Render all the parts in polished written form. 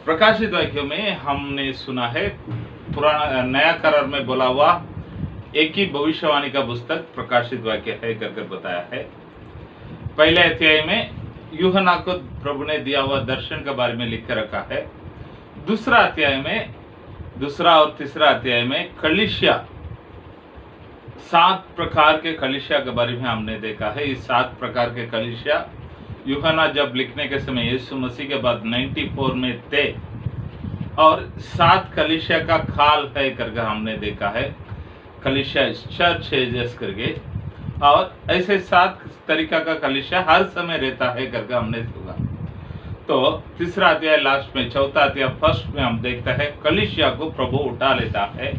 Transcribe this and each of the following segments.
प्रकाशित वाक्यों में हमने सुना है पुराना नया करार में बोला हुआ एक ही भविष्यवाणी का पुस्तक प्रकाशित वाक्य है करके बताया है। पहले अध्याय में यूहन्ना को प्रभु ने दिया हुआ दर्शन के बारे में लिख कर रखा है। दूसरा और तीसरा अध्याय में कलीसिया 7 प्रकार के कलीसिया के बारे में हमने देखा है। इस 7 प्रकार के कलीसिया यूहन्ना जब लिखने के समय यीशु मसीह के बाद 94 में थे और 7 कलीसिया का काल है करके हमने देखा है। कलीसिया चर्च एजेस करके और ऐसे 7 तरीका का कलीसिया हर समय रहता है करके हमने सुना। तो तीसरा अध्याय लास्ट में, चौथा अध्याय फर्स्ट में हम देखते हैं कलीसिया को प्रभु उठा लेता है,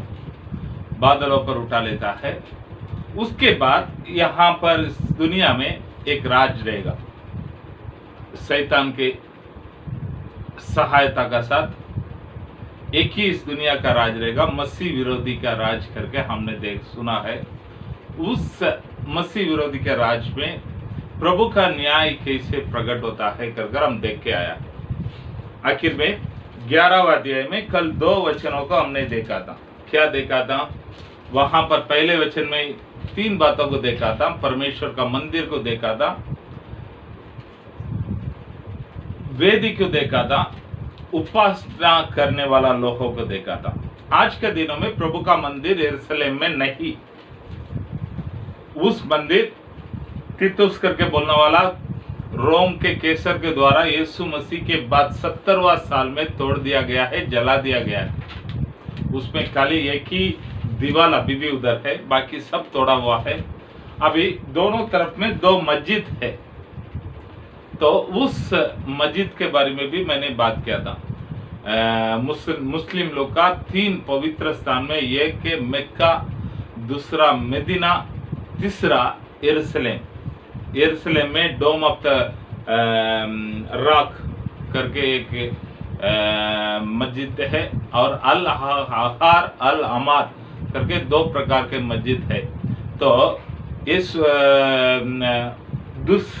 बादलों पर उठा लेता है। उसके बाद यहाँ पर इस दुनिया में एक राज रहेगा शैतान के सहायता का साथ। एक ही इस दुनिया का राज रहेगा, मसीह विरोधी का राज करके हमने सुना है। उस मसीह विरोधी के राज में प्रभु का न्याय कैसे प्रकट होता है कर हम देख के आया है। आखिर में 11वां अध्याय में कल 2 वचनों को हमने देखा था। क्या देखा था? वहां पर पहले वचन में 3 बातों को देखा था। परमेश्वर का मंदिर को देखा था, वेदी को देखा था, उपासना करने वाला लोगों को देखा था। आज के दिनों में प्रभु का मंदिर यरूशलेम में नहीं, उस मंदिर तीतुस करके बोलने वाला रोम के केसर के द्वारा यीशु मसीह के बाद 70वां साल में तोड़ दिया गया है, जला दिया गया है। उसमें खाली एक ही दीवार अभी भी उधर है, बाकी सब तोड़ा हुआ है। अभी दोनों तरफ में 2 मस्जिद है। तो उस मस्जिद के बारे में भी मैंने बात किया था। मुस्लिम लोग का 3 पवित्र स्थान में, एक है मक्का, दूसरा मदीना, तीसरा यरूशलेम में डोम ऑफ द रॉक करके एक मस्जिद है और अल अहार अल अमार करके 2 प्रकार के मस्जिद है। तो इस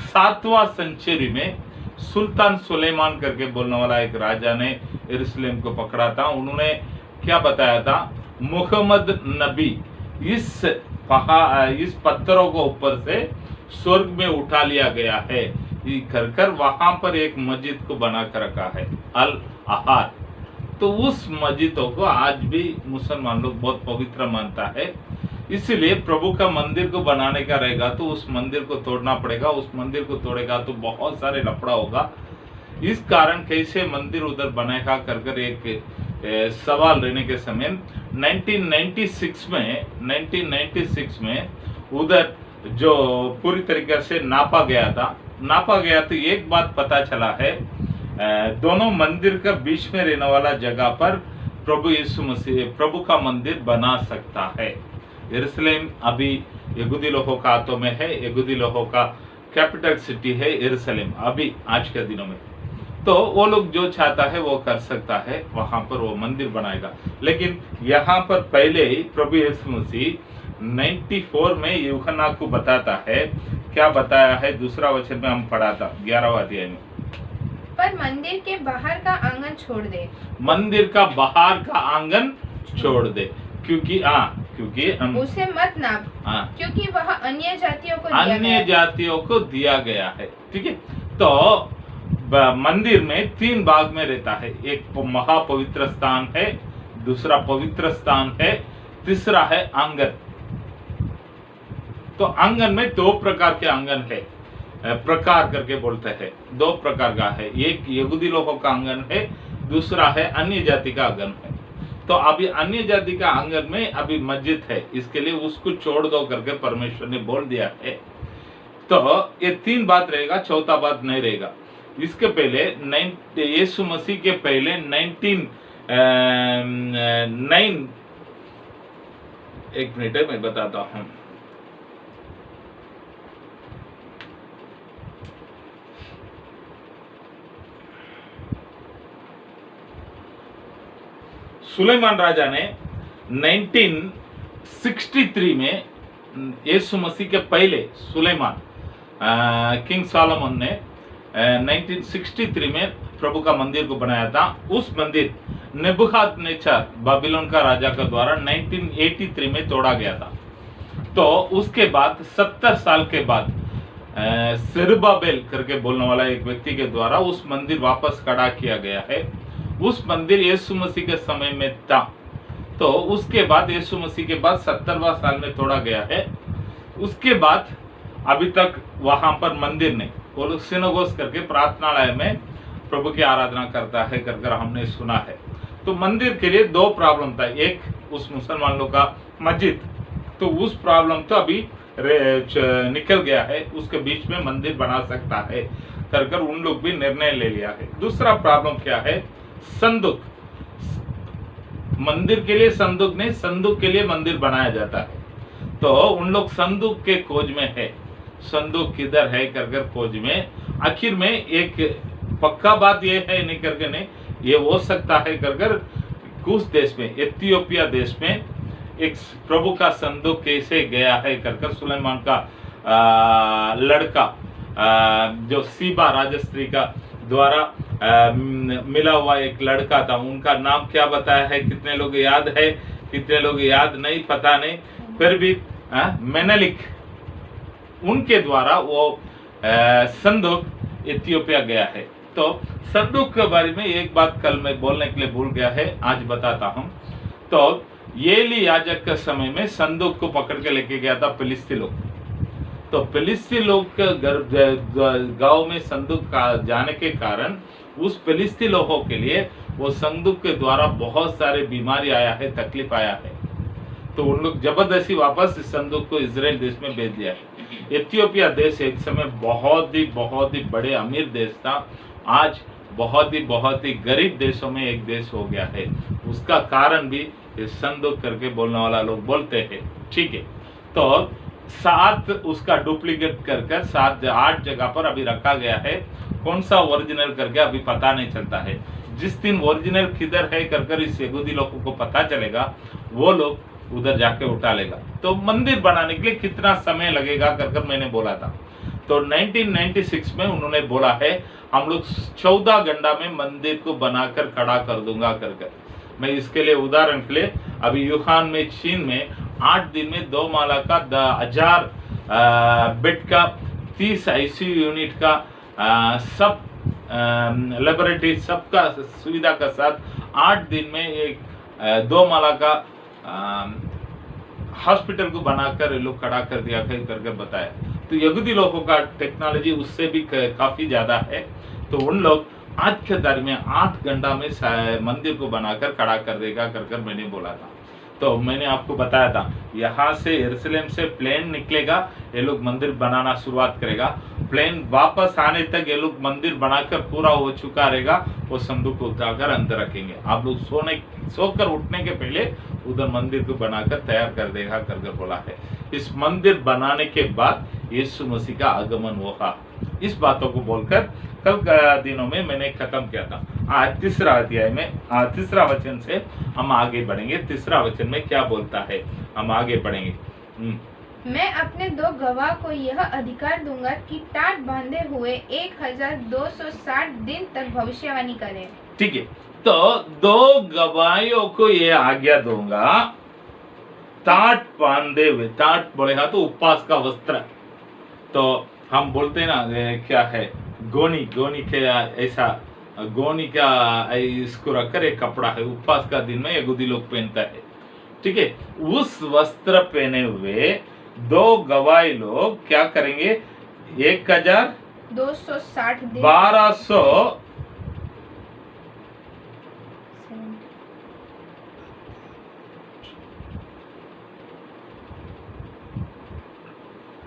7वां सेंचुरी में सुल्तान सुलेमान करके बोलने वाला एक राजा ने यरूशलेम को पकड़ा था। उन्होंने क्या बताया था? मुहम्मद नबी इस पत्थरों को ऊपर से स्वर्ग में उठा लिया गया है कर वहां पर एक मस्जिद को बना कर रखा है, अल अहार। तो उस मस्जिदों को आज भी मुसलमान लोग बहुत पवित्र मानता है। इसीलिए प्रभु का मंदिर को बनाने का रहेगा तो उस मंदिर को तोड़ना पड़ेगा। उस मंदिर को तोड़ेगा तो बहुत सारे लफड़ा होगा। इस कारण कैसे मंदिर उधर बनेगा कर एक सवाल रहने के समय 1996 में उधर जो पूरी तरीके से नापा गया तो एक बात पता चला है, दोनों मंदिर का बीच में रहने वाला जगह पर प्रभु यीशु मसीह प्रभु का मंदिर बना सकता है। यरूशलेम अभी यहूदी लोगों का हाथों में है, यहूदी लोगों का कैपिटल सिटी है यरूशलेम अभी आज के दिनों में। तो वो लोग जो चाहता है वो कर सकता है, वहां पर वो मंदिर बनाएगा। लेकिन यहाँ पर पहले ही प्रभु यीशु मसीह 94 में यूहन्ना को बताता है। क्या बताया है? दूसरा वचन में हम पढ़ा था 11वां अध्याय में, पर मंदिर के बाहर का आंगन छोड़ दे। मंदिर का बाहर का आंगन छोड़ दे, क्योंकि उसे मत नाप, क्योंकि वह अन्य जातियों को दिया गया है। ठीक है। तो मंदिर में 3 भाग में रहता है। एक महापवित्र स्थान है, दूसरा पवित्र स्थान है, तीसरा है आंगन। तो आंगन में 2 प्रकार के आंगन है, प्रकार करके बोलते हैं। 2 प्रकार का है, एक यहूदी लोगों का आंगन है, दूसरा है अन्य जाति का आंगन है। तो अभी अन्य जाति का आंगन में अभी मस्जिद है, इसके लिए उसको छोड़ दो करके परमेश्वर ने बोल दिया है। तो ये 3 बात रहेगा, चौथा बात नहीं रहेगा। इसके पहले यीशु मसीह के पहले 1909 एक मिनट मैं बताता हूं। सुलेमान राजा ने 1963 में यीशु मसीह के पहले सुलेमान किंग सोलोमन ने 1963 में प्रभु का मंदिर को बनाया था, उस मंदिर नेबुकदनेस्सर बाबिलोन का राजा के द्वारा 1983 में तोड़ा गया था। तो उसके बाद 70 साल के बाद सेरुब्बाबेल करके बोलने वाला एक व्यक्ति के द्वारा उस मंदिर वापस खड़ा किया गया है। उस मंदिर यीशु मसीह के समय में था। तो उसके बाद यीशु मसीह के बाद 70वां साल में तोड़ा गया है। उसके बाद अभी तक वहां पर मंदिर नहीं, वो लोग सिनेगोग करके प्रार्थनालय में प्रभु की आराधना करता है कर हमने सुना है। तो मंदिर के लिए दो प्रॉब्लम था, एक उस मुसलमान लोग का मस्जिद, तो उस प्रॉब्लम तो अभी निकल गया है, उसके बीच में मंदिर बना सकता है कर उन लोग भी निर्णय ले लिया है। दूसरा प्रॉब्लम क्या है, संदूक, मंदिर के लिए संदूक नहीं, संदूक के लिए मंदिर बनाया जाता है। तो उन लोग संदूक के खोज में है, संदूक किधर है कर खोज में। आखिर में एक पक्का बात ये है नहीं करके नहीं, ये हो सकता है कर कुछ देश में, इथियोपिया देश में एक प्रभु का संदूक कैसे गया है कर सुलेमान का लड़का जो सीबा राजस्त्री का द्वारा मिला हुआ एक लड़का था, उनका नाम क्या बताया है, कितने लोग याद है, कितने लोग याद नहीं, पता नहीं, फिर भी मेनेलिक, उनके द्वारा वो संदूक इथियोपिया गया है। तो संदूक के बारे में एक बात कल मैं बोलने के लिए भूल गया है, आज बताता हूं। तो एली याजक के समय में संदूक को पकड़ के लेके गया था फिलिस्ती लोग। तो फिलिस्ती लोग के गांव में संदूक का जाने के कारण उस फिलिस्ती लोगों के लिए वो संदूक के द्वारा बहुत सारे बीमारी आया है, तकलीफ आया है। तो उन लोग जबरदस्ती वापस इस संदूक को इजराइल देश में भेज दिया है। इथियोपिया देश एक समय बहुत ही बड़े अमीर देश था, आज बहुत ही गरीब देशों में एक देश हो गया है। उसका कारण भी इस संदूक करके बोलने वाला लोग बोलते हैं। ठीक है, तो 7 उसका डुप्लीकेट कर 7-8 जगह पर अभी रखा गया है। कौन सा ओरिजिनल करके अभी पता नहीं चलता है। जिस दिन ओरिजिनल किधर है कर इस यहूदी लोगों को पता चलेगा, वो लोग उधर जाके उठा लेगा। तो मंदिर बनाने के लिए कितना समय लगेगा कर मैंने बोला था। तो 1996 में उन्होंने बोला है, हम लोग 14 घंटा में मंदिर को बनाकर खड़ा कर दूंगा कर। मैं इसके लिए उदाहरण के लिए अभी यूहान में, चीन में 8 दिन में 2 माला का 1000 बेड का 30 ICU यूनिट का सब लेबोरेटरी सबका सुविधा के साथ 8 दिन में एक 2 माला का हॉस्पिटल को बनाकर ये लोग खड़ा कर दिया करके बताया। तो यहूदी लोगों का टेक्नोलॉजी उससे भी काफी ज्यादा है। तो उन लोग आज के दर में 8 घंटा में मंदिर को बनाकर खड़ा कर देगा कर मैंने बोला था। तो मैंने आपको बताया था, यहाँ से यरूशलेम से प्लेन निकलेगा, ये लोग मंदिर बनाना शुरुआत करेगा। प्लेन वापस आने तक ये लोग मंदिर बनाकर पूरा हो चुका रहेगा। वो संदूक को उठाकर अंदर रखेंगे। आप लोग सोकर उठने के पहले उधर मंदिर को बनाकर तैयार कर देगा कर बोला है। इस मंदिर बनाने के बाद यीशु मसीह का आगमन होगा। इस बातों को बोलकर कल दिनों में मैंने खत्म किया था। आज तीसरा अध्याय में 3रा वचन से हम आगे बढ़ेंगे। 3रा वचन में क्या बोलता है, हम आगे बढ़ेंगे। मैं अपने 2 गवाह को यह अधिकार दूंगा कि टाट बांधे हुए 1260 दिन तक भविष्यवाणी करें। ठीक है, तो 2 गवाहियों को ये आज्ञा दूंगा, टाट बांधे हुए, टाट बोलेगा तो उपवास का वस्त्र। तो हम बोलते हैं ना, क्या है, गोनी के ऐसा गोनी का इसको रखकर एक कपड़ा है, उपवास का दिन में यहूदी लोग पहनता है। ठीक है, उस वस्त्र पहने हुए 2 गवाही लोग क्या करेंगे, 1260 दिन 1200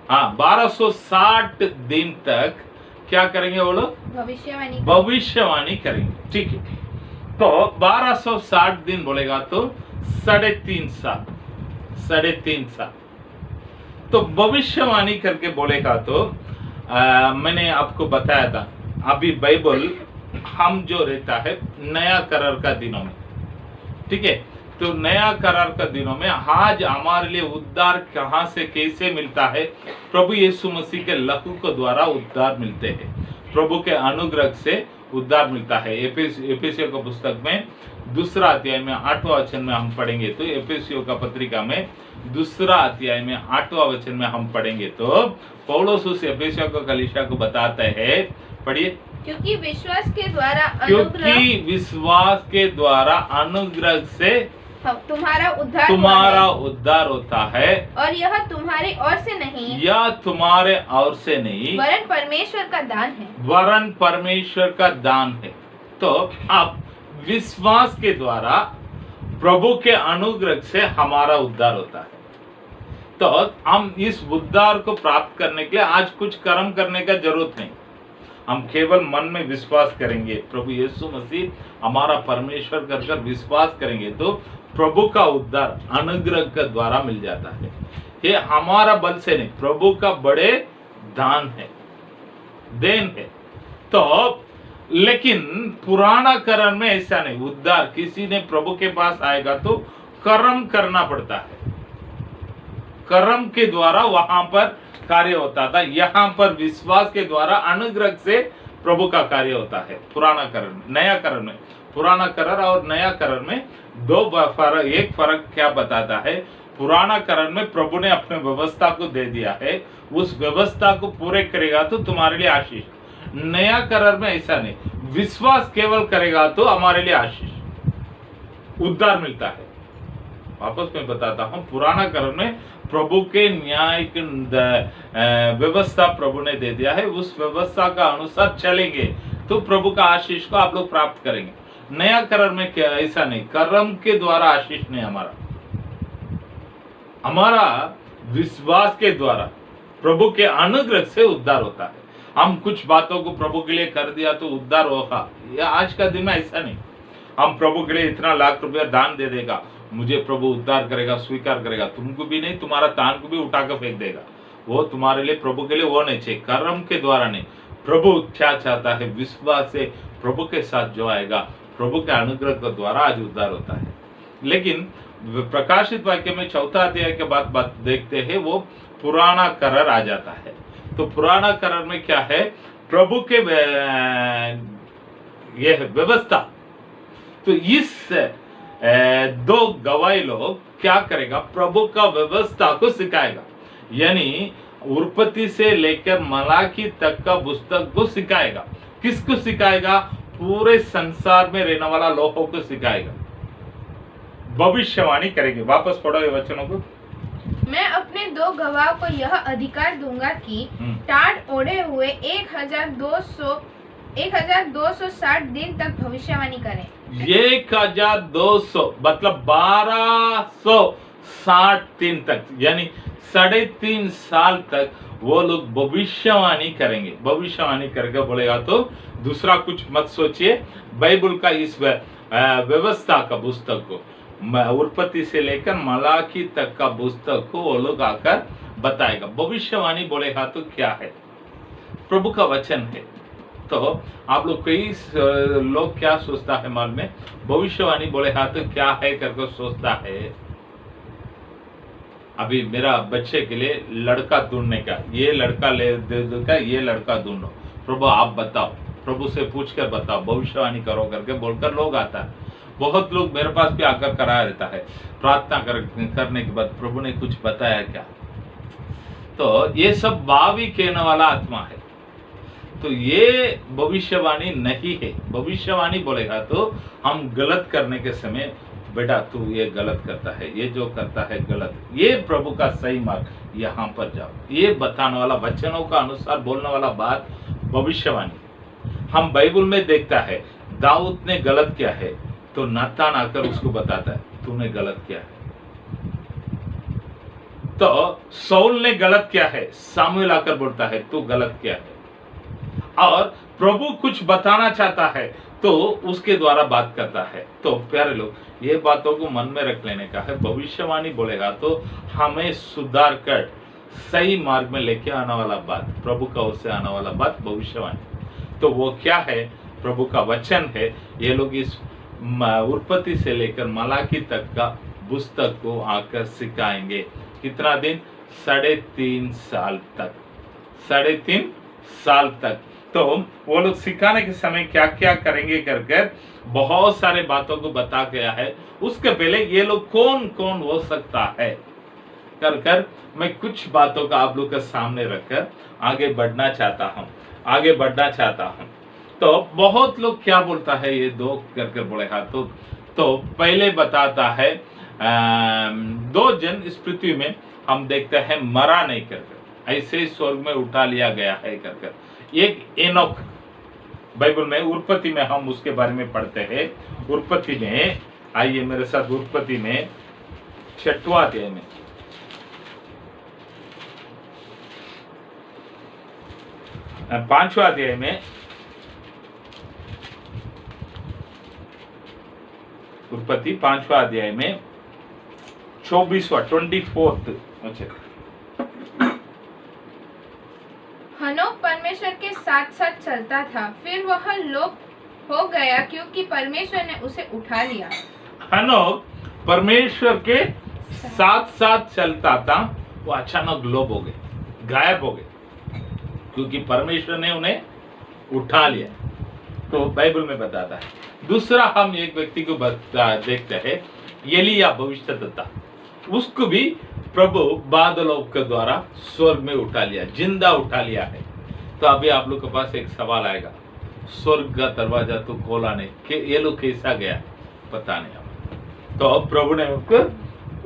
1260 दिन तक क्या करेंगे वो लोग, भविष्यवाणी करेंगे। ठीक है, तो 1260 दिन बोलेगा तो 3.5 साल। तो भविष्यवाणी करके बोलेगा तो मैंने आपको बताया था, अभी बाइबल हम जो रहता है नया करार का दिनों में। ठीक है, तो नया करार का दिनों में आज हमारे लिए उद्धार कहां से कैसे मिलता है, प्रभु यीशु मसीह के लहू के द्वारा उद्धार मिलते हैं। प्रभु के अनुग्रह से उद्धार मिलता है। एफेसियों का पुस्तक में दूसरा अध्याय में 8वां वचन में हम पढ़ेंगे तो एफेसियों का पत्रिका में दूसरा अध्याय में 8वां वचन में हम पढ़ेंगे तो पौलुस उस एफेसियों को कलीसिया को बताता है, पढ़िए। क्योंकि विश्वास के द्वारा अनुग्रह से तुम्हारा उद्धार होता है और यह तुम्हारी ओर से नहीं, यह तुम्हारे ओर से नहीं, वरन परमेश्वर का दान है। वरन परमेश्वर का दान है। तो अब विश्वास के द्वारा प्रभु के अनुग्रह से हमारा उद्धार होता है। तो हम इस उद्धार को प्राप्त करने के लिए आज कुछ कर्म करने का जरूरत नहीं, हम केवल मन में विश्वास करेंगे, प्रभु यीशु मसीह हमारा परमेश्वर कर विश्वास करेंगे तो प्रभु का उद्धार अनुग्रह के द्वारा मिल जाता है। ये हमारा बल से नहीं, प्रभु का बड़े दान है, देन है। तो लेकिन पुराना कर्म में ऐसा नहीं, उद्धार किसी ने प्रभु के पास आएगा तो कर्म करना पड़ता है, कर्म के द्वारा वहां पर कार्य होता था। यहाँ पर विश्वास के द्वारा अनुग्रह से प्रभु का कार्य होता है। पुराना कर्म नया कर्म में, पुराना कर्म और नया कर्म में एक फर्क क्या बताता है। पुराना कर्म में प्रभु ने अपने व्यवस्था को दे दिया है, उस व्यवस्था को पूरे करेगा तो तुम्हारे लिए आशीष। नया कर्म में ऐसा नहीं, विश्वास केवल करेगा तो हमारे लिए आशीष, उद्धार मिलता है। वापस मैं बताता हूं, पुराना कर्म में प्रभु के न्याय की व्यवस्था प्रभु ने दे दिया है, उस व्यवस्था का अनुसार चलेंगे तो प्रभु का आशीष को आप लोग प्राप्त करेंगे। नया कर्म में क्या ऐसा नहीं, कर्म के द्वारा आशीष नहीं, हमारा विश्वास के द्वारा प्रभु के अनुग्रह से उद्धार होता है। हम कुछ बातों को प्रभु के लिए कर दिया तो उद्धार होगा, यह आज का दिन में ऐसा नहीं। हम प्रभु के लिए इतना लाख रुपया दान दे देगा, मुझे प्रभु उद्धार करेगा, स्वीकार करेगा, तुमको भी नहीं, तुम्हारा तान को भी उठा कर फेंक देगा, वो तुम्हारे लिए प्रभु के लिए वो नहीं चाहिए, कर्म के द्वारा नहीं। प्रभु क्या चाहता है, विश्वास से प्रभु के साथ जो आएगा, प्रभु के अनुग्रह के द्वारा आज उद्धार होता है। लेकिन प्रकाशित वाक्य में 4 अध्याय के बाद बात देखते हैं, वो पुराना करार आ जाता है। तो पुराना करार में क्या है, प्रभु के यह व्यवस्था। तो इस 2 गवाही लोग क्या करेगा, प्रभु का व्यवस्था को सिखाएगा, यानी उत्पत्ति से लेकर मलाकी तक का पुस्तक को सिखाएगा। किसको सिखाएगा, पूरे संसार में रहने वाला लोगों को सिखाएगा, भविष्यवाणी करेंगे। वापस पढ़ो ये वचनों को। मैं अपने 2 गवाह को यह अधिकार दूंगा कि टाट ओढ़े हुए 1260 दिन तक भविष्यवाणी करें। 1200 मतलब 1260 दिन तक, यानी 3.5 साल तक वो लोग भविष्यवाणी करेंगे। भविष्यवाणी करके बोलेगा तो दूसरा कुछ मत सोचिए, बाइबल का इस व्यवस्था का पुस्तक को, उत्पत्ति से लेकर मलाकी तक का पुस्तक को वो लोग आकर बताएगा। भविष्यवाणी बोलेगा तो क्या है, प्रभु का वचन है। तो आप लोग कई लोग क्या सोचता है मन में, भविष्यवाणी बोलेगा तो क्या है करके सोचता है। अभी मेरा बच्चे के लिए लड़का ढूंढने का, ये लड़का ले दे दो का, ये लड़का ढूंढो, प्रभु आप बताओ, प्रभु से पूछ कर बताओ, भविष्यवाणी करो करके बोलकर लोग आता है। बहुत लोग मेरे पास भी आकर करा रहता है, प्रार्थना करने के बाद प्रभु ने कुछ बताया क्या। तो ये सब भावी कहने वाला आत्मा है, तो ये भविष्यवाणी नहीं है। भविष्यवाणी बोलेगा तो हम गलत करने के समय, बेटा तू ये गलत करता है, ये जो करता है गलत, ये प्रभु का सही मार्ग, यहाँ पर जाओ, ये बताने वाला, वचनों का अनुसार बोलने वाला बात भविष्यवाणी। हम बाइबल में देखता है दाऊद ने गलत किया है तो नातान आकर उसको बताता है तूने गलत किया है। तो सौल ने गलत किया है, सामुएल आकर बोलता है तू गलत किया है। और प्रभु कुछ बताना चाहता है तो उसके द्वारा बात करता है। तो प्यारे लोग, ये बातों को मन में रख लेने का है। भविष्यवाणी बोलेगा तो हमें सुधार कर सही मार्ग में लेके आने वाला बात, प्रभु का ओर से आने वाला बात भविष्यवाणी। तो वो क्या है, प्रभु का वचन है। ये लोग इस उत्पत्ति से लेकर मलाकी तक का पुस्तक को आकर सिखाएंगे। कितना दिन, 3.5 साल तक, 3.5 साल तक तो वो लोग सिखाने के समय क्या क्या करेंगे कर कर बहुत सारे बातों को बता गया है। उसके पहले ये लोग कौन कौन हो सकता है कर कर मैं कुछ बातों का आप लोग के सामने रखकर आगे बढ़ना चाहता हूँ। तो बहुत लोग क्या बोलता है ये दो कर कर बोले हाँ तो पहले बताता है दो जन इस पृथ्वी में हम देखते हैं मरा नहीं कर कर, ऐसे स्वर्ग में उठा लिया गया है कर कर। एक एनोक बाइबल में उत्पत्ति में हम उसके बारे में पढ़ते हैं। उत्पत्ति में आइए मेरे साथ, उत्पत्ति में 6वां अध्याय में 5वां अध्याय में उत्पत्ति 5वां अध्याय में 24 हनोक परमेश्वर के साथ साथ चलता था, फिर वह लोप हो गया क्योंकि परमेश्वर ने उसे उठा लिया। हनोक परमेश्वर के साथ साथ चलता था, वो अचानक लोप हो गए, गायब हो गए, क्योंकि परमेश्वर ने उन्हें उठा लिया। तो बाइबल में बताता है। दूसरा हम एक व्यक्ति को देखते हैं, एलिया भविष्यद्वक्ता, उसको भी प्रभु बादलों के द्वारा स्वर्ग में उठा लिया, जिंदा उठा लिया है। तो अभी आप लोग के पास एक सवाल आएगा, स्वर्ग का दरवाजा तो खोला नहीं, ये लोग कैसा गया पता नहीं हमें। तो प्रभु ने उसको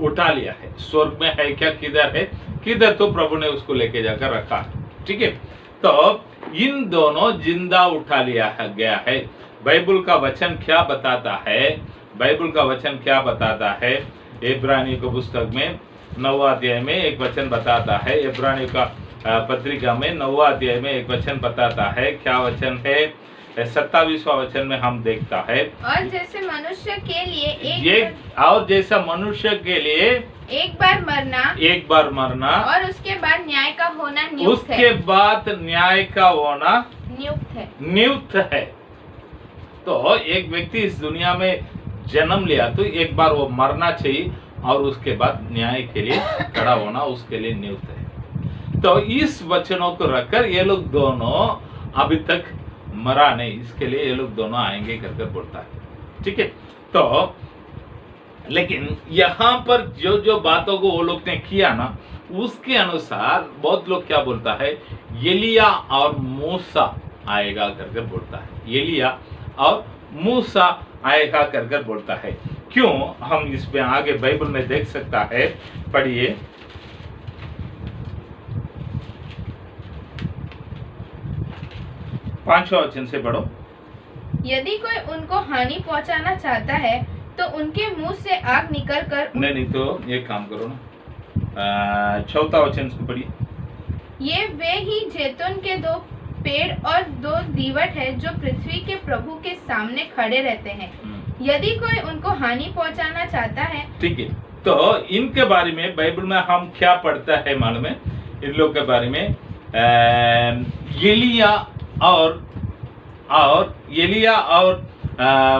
उठा लिया है, स्वर्ग में है क्या, किधर है, किधर, तो प्रभु ने उसको लेके जाकर रखा है। ठीक है, तो इन दोनों जिंदा उठा लिया गया है। बाइबल का वचन क्या बताता है, बाइबल का वचन क्या बताता है, इब्रानियों की पुस्तक में 9वां अध्याय में एक वचन बताता है। इब्रानियों का पत्रिका में 9वां अध्याय में एक वचन बताता है। क्या वचन है? 27वां वचन में हम देखता है, और जैसे मनुष्य के लिए और जैसा मनुष्य के लिए एक बार मरना और उसके बाद न्याय का होना नियुक्त है। तो एक व्यक्ति इस दुनिया में जन्म लिया तो एक बार वो मरना चाहिए और उसके बाद न्याय के लिए खड़ा होना उसके लिए नियुक्त है। तो इस वचनों को रखकर ये लोग दोनों अभी तक मरा नहीं, इसके लिए ये लोग दोनों आएंगे करके बोलता है। ठीक है, तो लेकिन यहाँ पर जो जो बातों को वो लोग ने किया ना, उसके अनुसार बहुत लोग क्या बोलता है, एलिया और मूसा आएगा करके बोलता है। एलिया और मूसा आएगा करके बोलता है। क्यों? हम इस पे आगे बाइबल में देख सकता है, पढ़िए। पांचवा वचन से पढ़ो। यदि कोई उनको हानि पहुंचाना चाहता है तो उनके मुंह से आग निकल कर नहीं तो एक काम करो ना, 4वां वचन से पढ़िए। ये वे ही जैतून के 2 पेड़ और 2 दीवट है जो पृथ्वी के प्रभु के सामने खड़े रहते हैं। यदि कोई उनको हानि पहुंचाना चाहता है। ठीक है, तो इनके बारे में बाइबल में हम क्या पढ़ता है मालूम है? इन लोग के बारे में एलिया और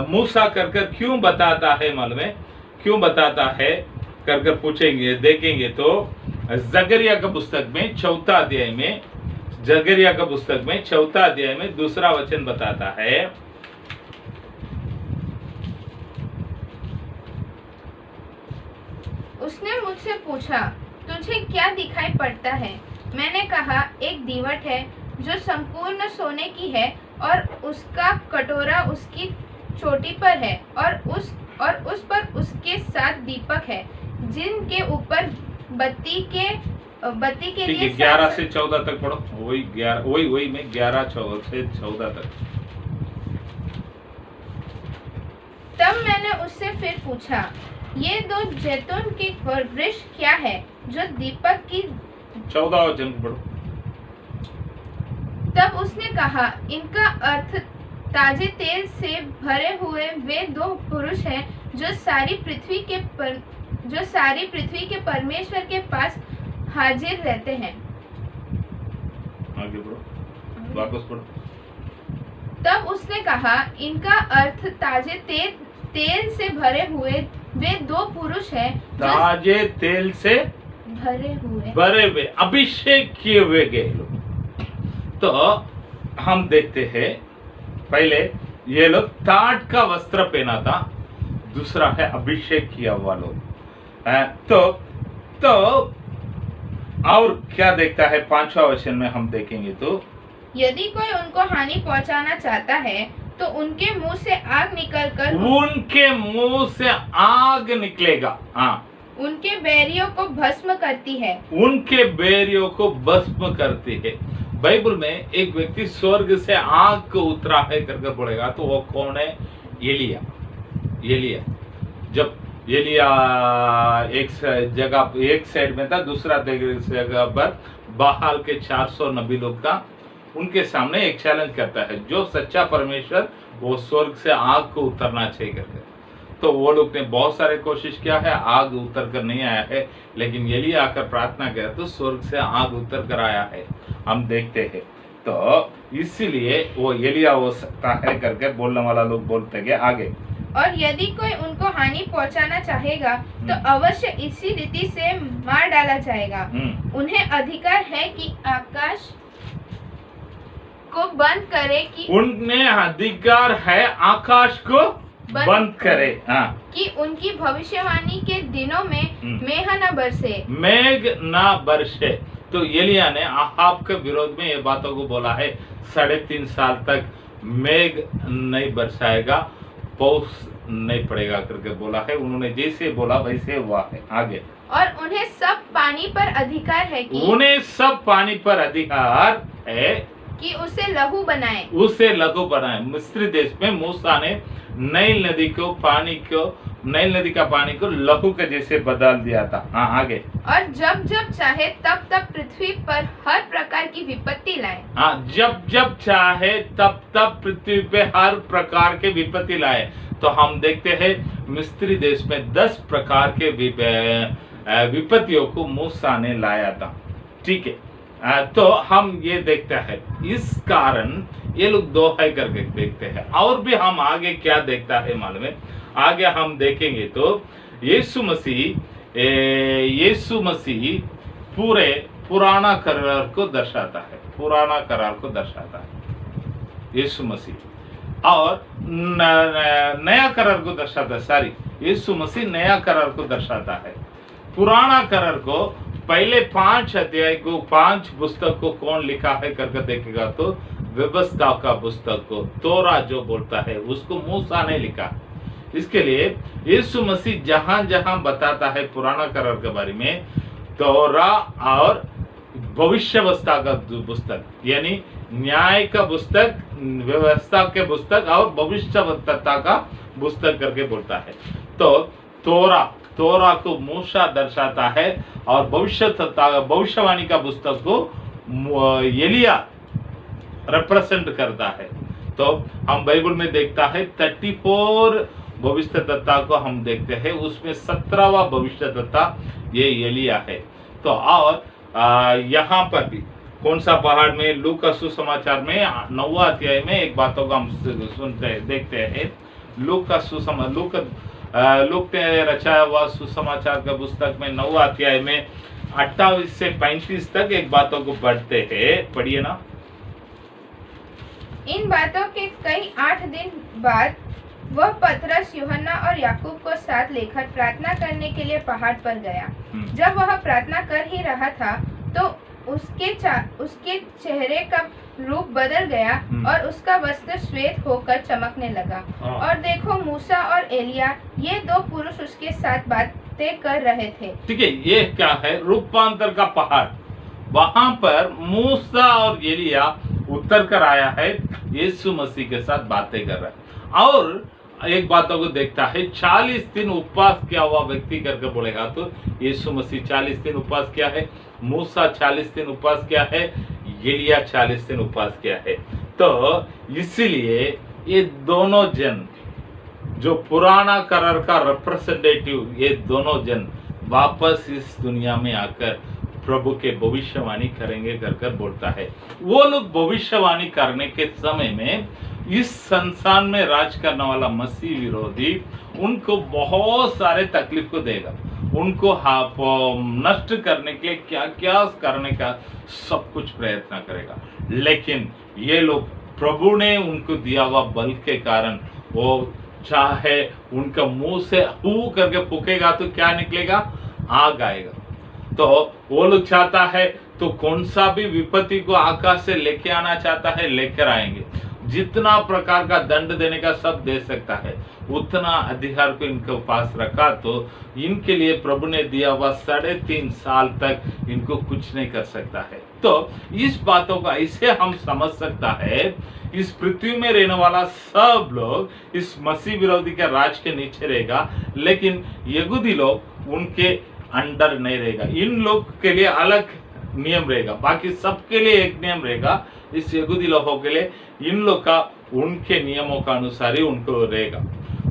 मूसा कर क्यों बताता है मालूम है? क्यों बताता है कर पूछेंगे, देखेंगे तो जकरिया का पुस्तक में 4वां अध्याय में, जकरिया का पुस्तक में 4वां अध्याय में 2रा वचन बताता है। उसने मुझसे पूछा, तुझे क्या दिखाई पड़ता है? मैंने कहा, एक दीवट है जो संपूर्ण सोने की है और उसका कटोरा उसकी चोटी पर है और उस पर उसके 7 दीपक है जिनके ऊपर बत्ती के लिए 11 से 14 तक पढ़ो। वही में 11 से 14 तक। तब मैंने उससे फिर पूछा, ये 2 जैतून के वृक्ष क्या है जो दीपक की 14 वचन पढ़ो। तब उसने कहा, इनका अर्थ ताजे तेल से भरे हुए वे 2 पुरुष हैं जो सारी पृथ्वी के परमेश्वर के पास हाजिर रहते हैं। आगे बढ़ो, वापस पढ़ो। तब उसने कहा, इनका अर्थ ताजे तेल से भरे हुए वे 2 पुरुष हैं, ताजे तेल से भरे हुए अभिषेक किए हुए गए लोग। तो हम देखते हैं पहले ये लोग टाट का वस्त्र पहना था, दूसरा है अभिषेक किया हुआ लोग। तो और क्या देखता है 5वां वचन में हम देखेंगे तो, यदि कोई उनको हानि पहुंचाना चाहता है तो उनके मुंह से आग निकलकर उनके मुंह से आग निकलेगा। हाँ, उनके बैरियों को भस्म करती है। उनके बैरियों को भस्म करती है। बाइबल में एक व्यक्ति स्वर्ग से आग को उतरा है करके बोलेगा तो वो कौन है? एलिया। जब एलिया एक जगह एक साइड में था, दूसरा जगह पर बाहाल के 400 नबी लोग था, उनके सामने एक चैलेंज करता है, जो सच्चा परमेश्वर वो स्वर्ग से आग को उतरना चाहिए करके। तो वो लोग ने बहुत सारे कोशिश किया है, आग उतर कर नहीं आया है, लेकिन एलिया आकर प्रार्थना किया तो स्वर्ग से आग उतर कर आया है, हम देखते हैं। तो इसीलिए वो एलिया हो सकता है करके बोलने वाला लोग बोलते गए आगे। और यदि कोई उनको हानि पहुंचाना चाहेगा तो अवश्य इसी रीति से मार डाला जाएगा। उन्हें अधिकार है कि आकाश को बंद करे उन्हें अधिकार है आकाश को बंद करे। हाँ, कि उनकी भविष्यवाणी के दिनों में मेघ न बरसे। तो एलिया ने आहाब के विरोध में ये बातों को बोला है, 3.5 साल तक मेघ नहीं बरसाएगा, पौष नहीं पड़ेगा करके बोला है। उन्होंने जैसे बोला वैसे हुआ है। आगे, और उन्हें सब पानी पर अधिकार है कि उसे लहू बनाए। मिस्र देश में मूसा ने नील नदी का पानी को लहू के जैसे बदल दिया था। हाँ, आगे, और जब जब चाहे तब तब पृथ्वी पर हर प्रकार की विपत्ति लाए। हाँ, जब चाहे तब तब पृथ्वी पे हर प्रकार के विपत्ति लाए। तो हम देखते हैं मिस्र देश में 10 प्रकार के विपत्तियों को मूसा ने लाया था। ठीक है, तो हम ये देखते हैं, इस कारण ये लोग दोहाई करके देखते हैं। और भी हम आगे क्या देखता है मालूम है? आगे हम देखेंगे तो यीशु मसीह पूरे पुराना करार को दर्शाता है यीशु मसीह, और नया करार को दर्शाता है। यीशु मसीह नया करार को दर्शाता है। पुराना करार को पहले 5 अध्याय को 5 पुस्तक को कौन लिखा है करके देखेगा तो व्यवस्था का पुस्तक को, तोरा जो बोलता है उसको मूसा ने लिखा। इसके लिए यीशु मसीह जहां जहां बताता है पुराना करार के बारे में, तोरा और भविष्यवस्था का पुस्तक, यानी न्याय का पुस्तक, व्यवस्था के पुस्तक और भविष्यवक्ता का पुस्तक करके बोलता है। तो तोरा को मूसा दर्शाता है और भविष्यवाणी का पुस्तक को एलिया रिप्रेजेंट करता है। तो हम बाइबल में देखता है 34 भविष्यवक्ता को हम देखते हैं, उसमें 17वां भविष्यवक्ता ये एलिया है। तो और यहाँ पर भी कौन सा पहाड़ में, लूक का सुसमाचार में 9वां अध्याय में एक बातों को हम देखते हैं। लूक ने रचाया हुआ सुसमाचार का पुस्तक में 9वां अध्याय में 28 से 35 तक एक बातों को पढ़ते हैं। पढ़िए ना। इन बातों के कई 8 दिन बाद वह पतरस, यूहन्ना और याकूब को साथ लेकर प्रार्थना करने के लिए पहाड़ पर गया। जब वह प्रार्थना कर ही रहा था तो उसके चेहरे का रूप बदल गया और उसका वस्त्र श्वेत होकर चमकने लगा। और देखो, मूसा और एलिया ये 2 पुरुष उसके साथ बातें कर रहे थे। ठीक है, ये क्या है? रूपांतर का पहाड़। वहां पर मूसा और एलिया उतर कर आया है, यीशु मसीह के साथ बातें कर रहा है। और एक बातों को देखता है, 40 दिन उपवास किया हुआ व्यक्ति करके बोलेगा तो यीशु मसीह 40 दिन उपवास किया है, मूसा 40 दिन उपवास किया है, एलिया 40 दिन उपवास किया है। तो इसलिए ये दोनों जन जो पुराना करार का रिप्रेजेंटेटिव, ये दोनों जन वापस इस दुनिया में आकर प्रभु के भविष्यवाणी करेंगे कर बोलता है। वो लोग भविष्यवाणी करने के समय में इस संसार में राज करने वाला मसीह विरोधी उनको बहुत सारे तकलीफ को देगा, उनको नष्ट करने के लिए क्या क्या करने का सब कुछ प्रयत्न करेगा। लेकिन ये लोग प्रभु ने उनको दिया हुआ बल के कारण वो चाहे उनका मुंह से हू करके फूकेगा तो क्या निकलेगा, आग आएगा। तो वो लोग चाहता है तो कौन सा भी विपत्ति को आकाश से लेके आना चाहता है, लेकर आएंगे। जितना प्रकार का दंड देने का सब दे सकता है, उतना अधिकार को इनके पास रखा तो इनके लिए प्रभु ने दिया हुआ 3.5 साल तक इनको कुछ नहीं कर सकता है। तो इस बातों का इसे हम समझ सकता है, इस पृथ्वी में रहने वाला सब लोग इस मसीह विरोधी के राज के नीचे रहेगा, लेकिन यहूदी लोग उनके अंडर नहीं रहेगा। इन लोग के लिए अलग नियम रहेगा, बाकी सबके लिए एक नियम रहेगा। इस यहूदी लोगों के लिए इन लोग का उनके नियमों का अनुसार ही उनको रहेगा।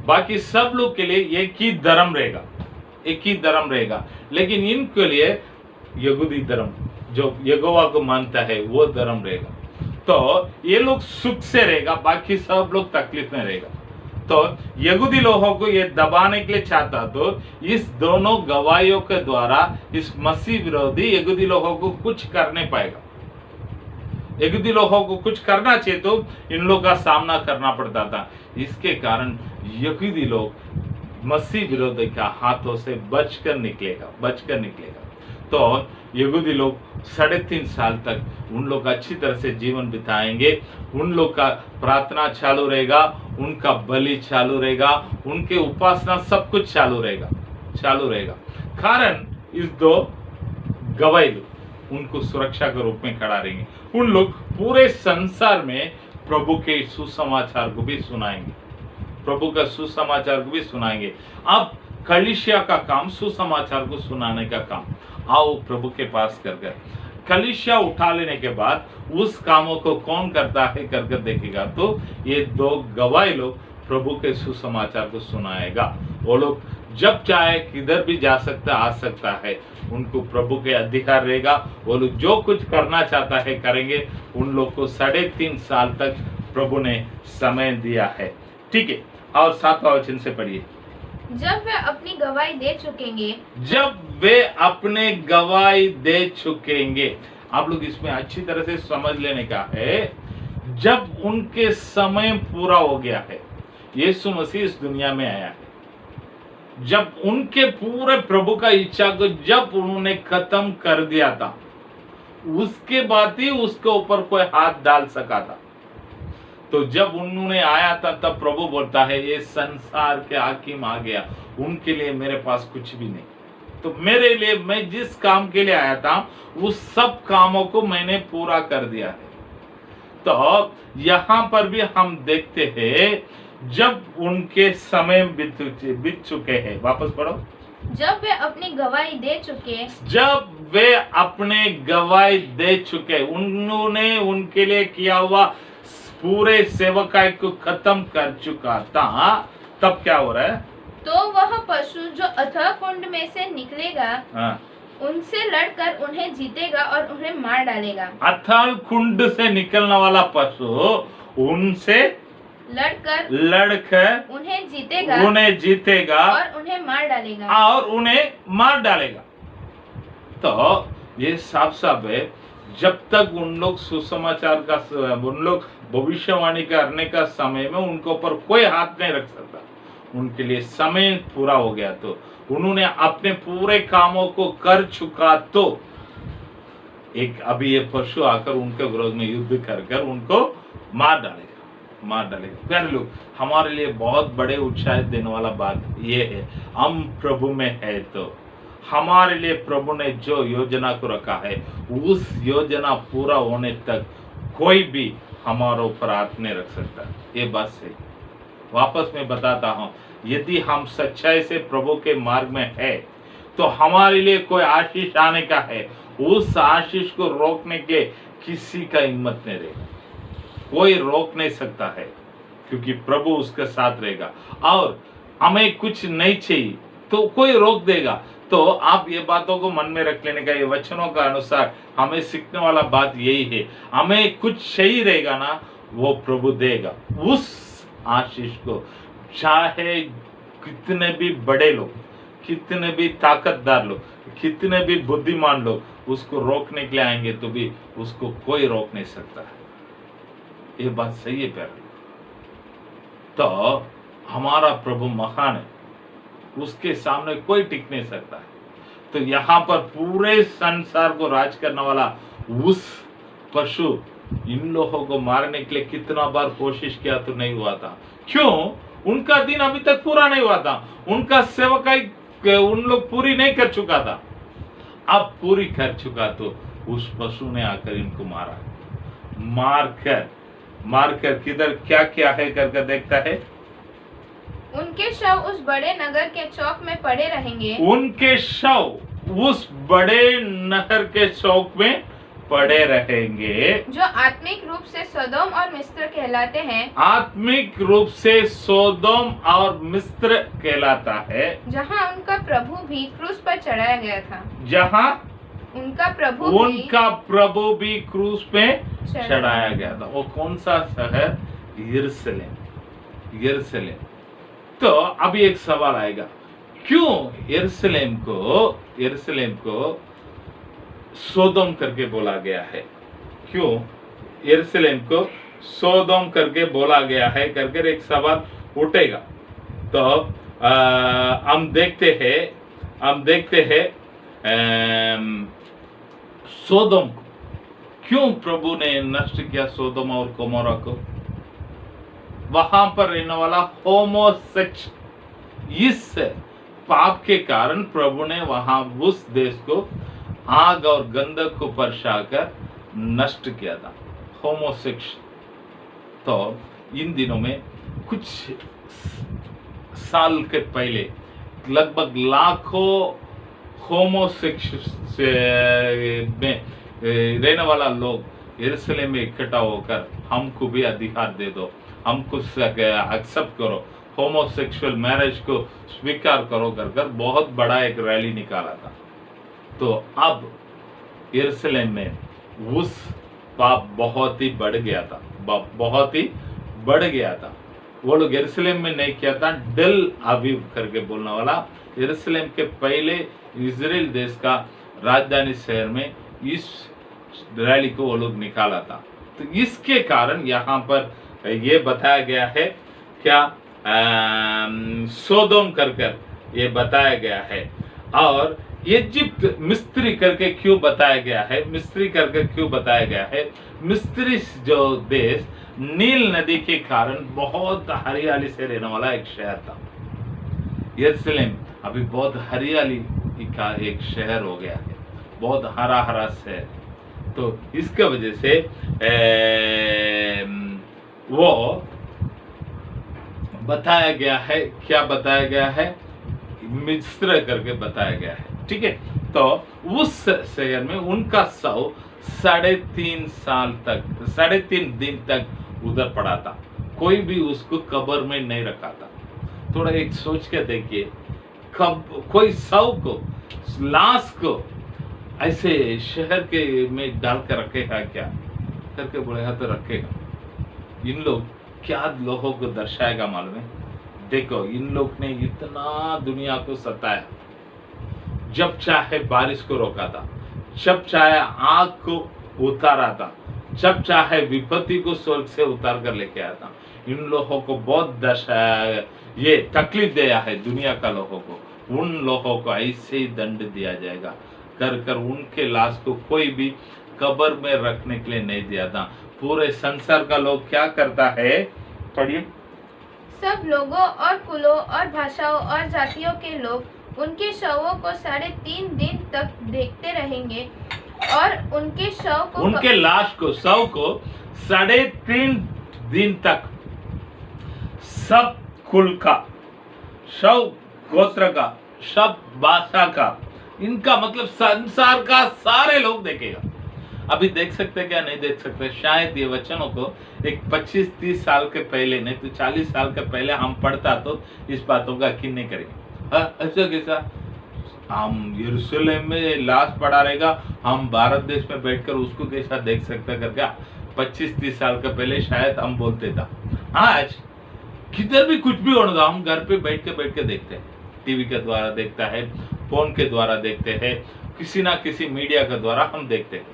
बाकी सब लोग के लिए एक ही धर्म रहेगा, एक ही धर्म रहेगा, लेकिन इनके लिए यहूदी धर्म जो यहोवा को मानता है वो धर्म रहेगा। तो ये लोग सुख से रहेगा, बाकी सब लोग तकलीफ में रहेगा। तो यहूदी लोगों को ये दबाने के लिए चाहता तो इस दोनों गवाहियों के द्वारा इस मसीह विरोधी यहूदी लोगों को कुछ करने पाएगा। यहूदी लोगों को कुछ करना चाहिए तो इन लोगों का सामना करना पड़ता था। इसके कारण यहूदी लोग मसीह विरोधी का हाथों से बचकर निकलेगा। तो यहूदी लोग 3.5 साल तक उन लोग अच्छी तरह से जीवन बिताएंगे। उन लोग का प्रार्थना चालू रहेगा, उनका बलि चालू रहेगा, उनके उपासना सब कुछ चालू रहेगा। कारण इस दो गवाही लोग उनको सुरक्षा के रूप में खड़ा रहेंगे। उन लोग पूरे संसार में प्रभु के सुसमाचार को भी सुनाएंगे, प्रभु का सुसमाचार को भी सुनाएंगे। अब कलीसिया का काम सुसमाचार को सुनाने का काम, आओ प्रभु के पास कर कलीसिया उठा लेने के बाद उस कामों को कौन करता है कर देखेगा तो ये दो गवाही लोग प्रभु के सुसमाचार को सुनाएगा। वो लोग जब चाहे किधर भी जा सकता आ सकता है, उनको प्रभु के अधिकार रहेगा। वो लोग जो कुछ करना चाहता है करेंगे। उन लोग को 3.5 साल तक प्रभु ने समय दिया है। ठीक है, और 7वां वचन से पढ़िए। जब वे अपनी गवाही दे चुकेंगे, आप लोग इसमें अच्छी तरह से समझ लेने का है। जब उनके समय पूरा हो गया है, यीशु मसीह इस दुनिया में आया है, जब उनके पूरे प्रभु का इच्छा को जब उन्होंने खत्म कर दिया था, उसके बाद ही उसके ऊपर कोई हाथ डाल सका था। तो जब उन्होंने आया था तब प्रभु बोलता है ये संसार के हाकिम आ गया, उनके लिए मेरे पास कुछ भी नहीं। तो मेरे लिए, मैं जिस काम के लिए आया था उस सब कामों को मैंने पूरा कर दिया है। तो यहाँ पर भी हम देखते हैं जब उनके समय बीत चुके हैं। वापस पढ़ो। जब वे अपनी गवाही दे चुके, उन्होंने उनके लिए किया हुआ पूरे सेवकाई को खत्म कर चुका था, तब क्या हो रहा है? तो वह पशु जो अथाह कुंड में से निकलेगा, उनसे लड़कर उन्हें जीतेगा और उन्हें मार डालेगा। अथाह कुंड से निकलने वाला पशु उनसे लड़कर उन्हें जीतेगा और उन्हें मार डालेगा। तो ये साफ है, जब तक उन लोग सुसमाचार का, उन लोग भविष्यवाणी करने का समय में उनके ऊपर कोई हाथ नहीं रख सकता। उनके लिए समय पूरा हो गया तो उन्होंने अपने पूरे कामों को कर चुका, तो एक अभी ये पशु आकर उनके विरोध में युद्ध कर उनको मार डालेगा। प्यारे लोग, हमारे लिए बहुत बड़े उत्साह देने वाला बात ये है, हम प्रभु में है तो हमारे लिए प्रभु ने जो योजना को रखा है उस योजना पूरा होने तक कोई भी हमारे ऊपर हाथ नहीं रख सकता। ये बात सही। वापस मैं बताता हूँ, यदि हम सच्चाई से प्रभु के मार्ग में है तो हमारे लिए कोई आशीष आने का है, उस आशीष को रोकने के किसी का हिम्मत नहीं रहेगा, कोई रोक नहीं सकता है, क्योंकि प्रभु उसके साथ रहेगा। और हमें कुछ नहीं चाहिए तो कोई रोक देगा। तो आप ये बातों को मन में रख लेने का, ये वचनों का अनुसार हमें सीखने वाला बात यही है, हमें कुछ सही रहेगा ना, वो प्रभु देगा उस आशीष को। चाहे कितने भी बड़े लोग, कितने भी ताकतदार लोग, कितने भी बुद्धिमान लोग उसको रोकने के लिए आएंगे तो भी उसको कोई रोक नहीं सकता है। ये बात सही है प्यारे। तो हमारा प्रभु महान है, उसके सामने कोई टिक नहीं सकता है। तो यहाँ पर पूरे संसार को राज करने वाला उस पशु इन लोगों को मारने के लिए कितना बार कोशिश किया तो नहीं हुआ था। क्यों? उनका दिन अभी तक पूरा नहीं हुआ था, उनका सेवकाई उन लोग पूरी नहीं कर चुका था। अब पूरी कर चुका तो उस पशु ने आकर इनको मारा, मारकर किधर क्या क्या है करके देखता है। उनके शव उस बड़े नगर के चौक में पड़े रहेंगे। उनके शव उस बड़े नगर के चौक में पड़े रहेंगे, जो आत्मिक रूप से सदोम और मिस्र कहलाते हैं। आत्मिक रूप से सोदोम और मिस्र कहलाता है, जहाँ उनका प्रभु भी क्रूस पर चढ़ाया गया था। जहाँ उनका प्रभु भी क्रूस पे चढ़ाया गया था। वो कौन सा शहर? यरूशलेम। तो अभी एक सवाल आएगा, क्यों यरूशलेम को सोदोम करके बोला गया है? क्यों यरूशलेम को सोदोम करके बोला गया है करके एक सवाल उठेगा। तो हम देखते हैं सोदोम को क्यों प्रभु ने नष्ट किया, सोदोम और गोमोरा को? वहां पर रहने वाला होमोसेक्स, इस पाप के कारण प्रभु ने वहां उस देश को आग और गंधक को बरसाकर नष्ट किया था। होमोसेक्स। तो इन दिनों में कुछ साल के पहले लगभग लाखों होमोसेक्स में रहने वाला लोग यरूशलेम में इकट्ठा होकर हमको भी अधिकार दे दो, हमको एक्सेप्ट करो, होमोसेक्सुअल मैरिज को स्वीकार करो कर बहुत बड़ा एक रैली निकाला था। तो अब यरूशलेम में उस पाप बहुत ही बढ़ गया था। वो लोग यरूशलेम में नहीं किया था, डेल अवीव करके बोलने वाला यरूशलेम के पहले इजराइल देश का राजधानी शहर में इस रैली को वो लोग निकाला था। तो इसके कारण यहाँ पर ये बताया गया है, क्या सोदोम कर ये बताया गया है। और इजिप्ट मिस्री करके क्यों बताया गया है? मिस्री जो देश नील नदी के कारण बहुत हरियाली से रहने वाला एक शहर था। यरूशलेम अभी बहुत हरियाली का एक शहर हो गया है, बहुत हरा हरा शहर। तो इसके वजह से वो बताया गया है, क्या बताया गया है? मिस्र करके बताया गया है। ठीक है। तो उस शहर में उनका शव 3.5 दिन तक उधर पड़ा था, कोई भी उसको कब्र में नहीं रखा था। थोड़ा एक सोच के देखिए, कब कोई शव को, लाश को ऐसे शहर के में डाल कर रखेगा क्या करके बोलेगा तो रखेगा। इन लोग क्या लोगों को दर्शाएगा मालूम है? देखो, इन लोग ने इतना दुनिया को सताया, जब चाहे बारिश को रोका था, जब चाहे आग को उतारा था, जब चाहे विपत्ति को स्वर्ग से उतार कर लेके आया था। इन लोगों को बहुत ये तकलीफ दिया है दुनिया का लोगों को। उन लोगों को ऐसे ही दंड दिया जाएगा कर उनके लाश को कोई भी कब्र में रखने के लिए नहीं दिया था। पूरे संसार का लोग क्या करता है? पढ़िए। सब लोगों और कुलों और भाषाओं और जातियों के लोग उनके शवों को 3.5 दिन तक देखते रहेंगे और उनके लाश को, शव को 3.5 दिन तक सब कुल का, शव गोत्र का, सब भाषा का, इनका मतलब संसार का सारे लोग देखेगा। अभी देख सकते क्या? नहीं देख सकते। शायद ये वचनों को एक 25-30 साल के पहले, नहीं तो 40 साल के पहले हम पढ़ता तो इस बातों का यकीन नहीं करेंगे। ऐसा कैसा? हम यरूशलेम में लाश पड़ा रहेगा, हम भारत देश में बैठकर उसको कैसा देख सकते करके 25-30 साल के पहले शायद हम बोलते था। आज किधर भी कुछ भी होगा, हम घर पे बैठ के देखते हैं, टीवी के द्वारा देखता है, फोन के द्वारा देखते हैं, किसी ना किसी मीडिया के द्वारा हम देखते हैं।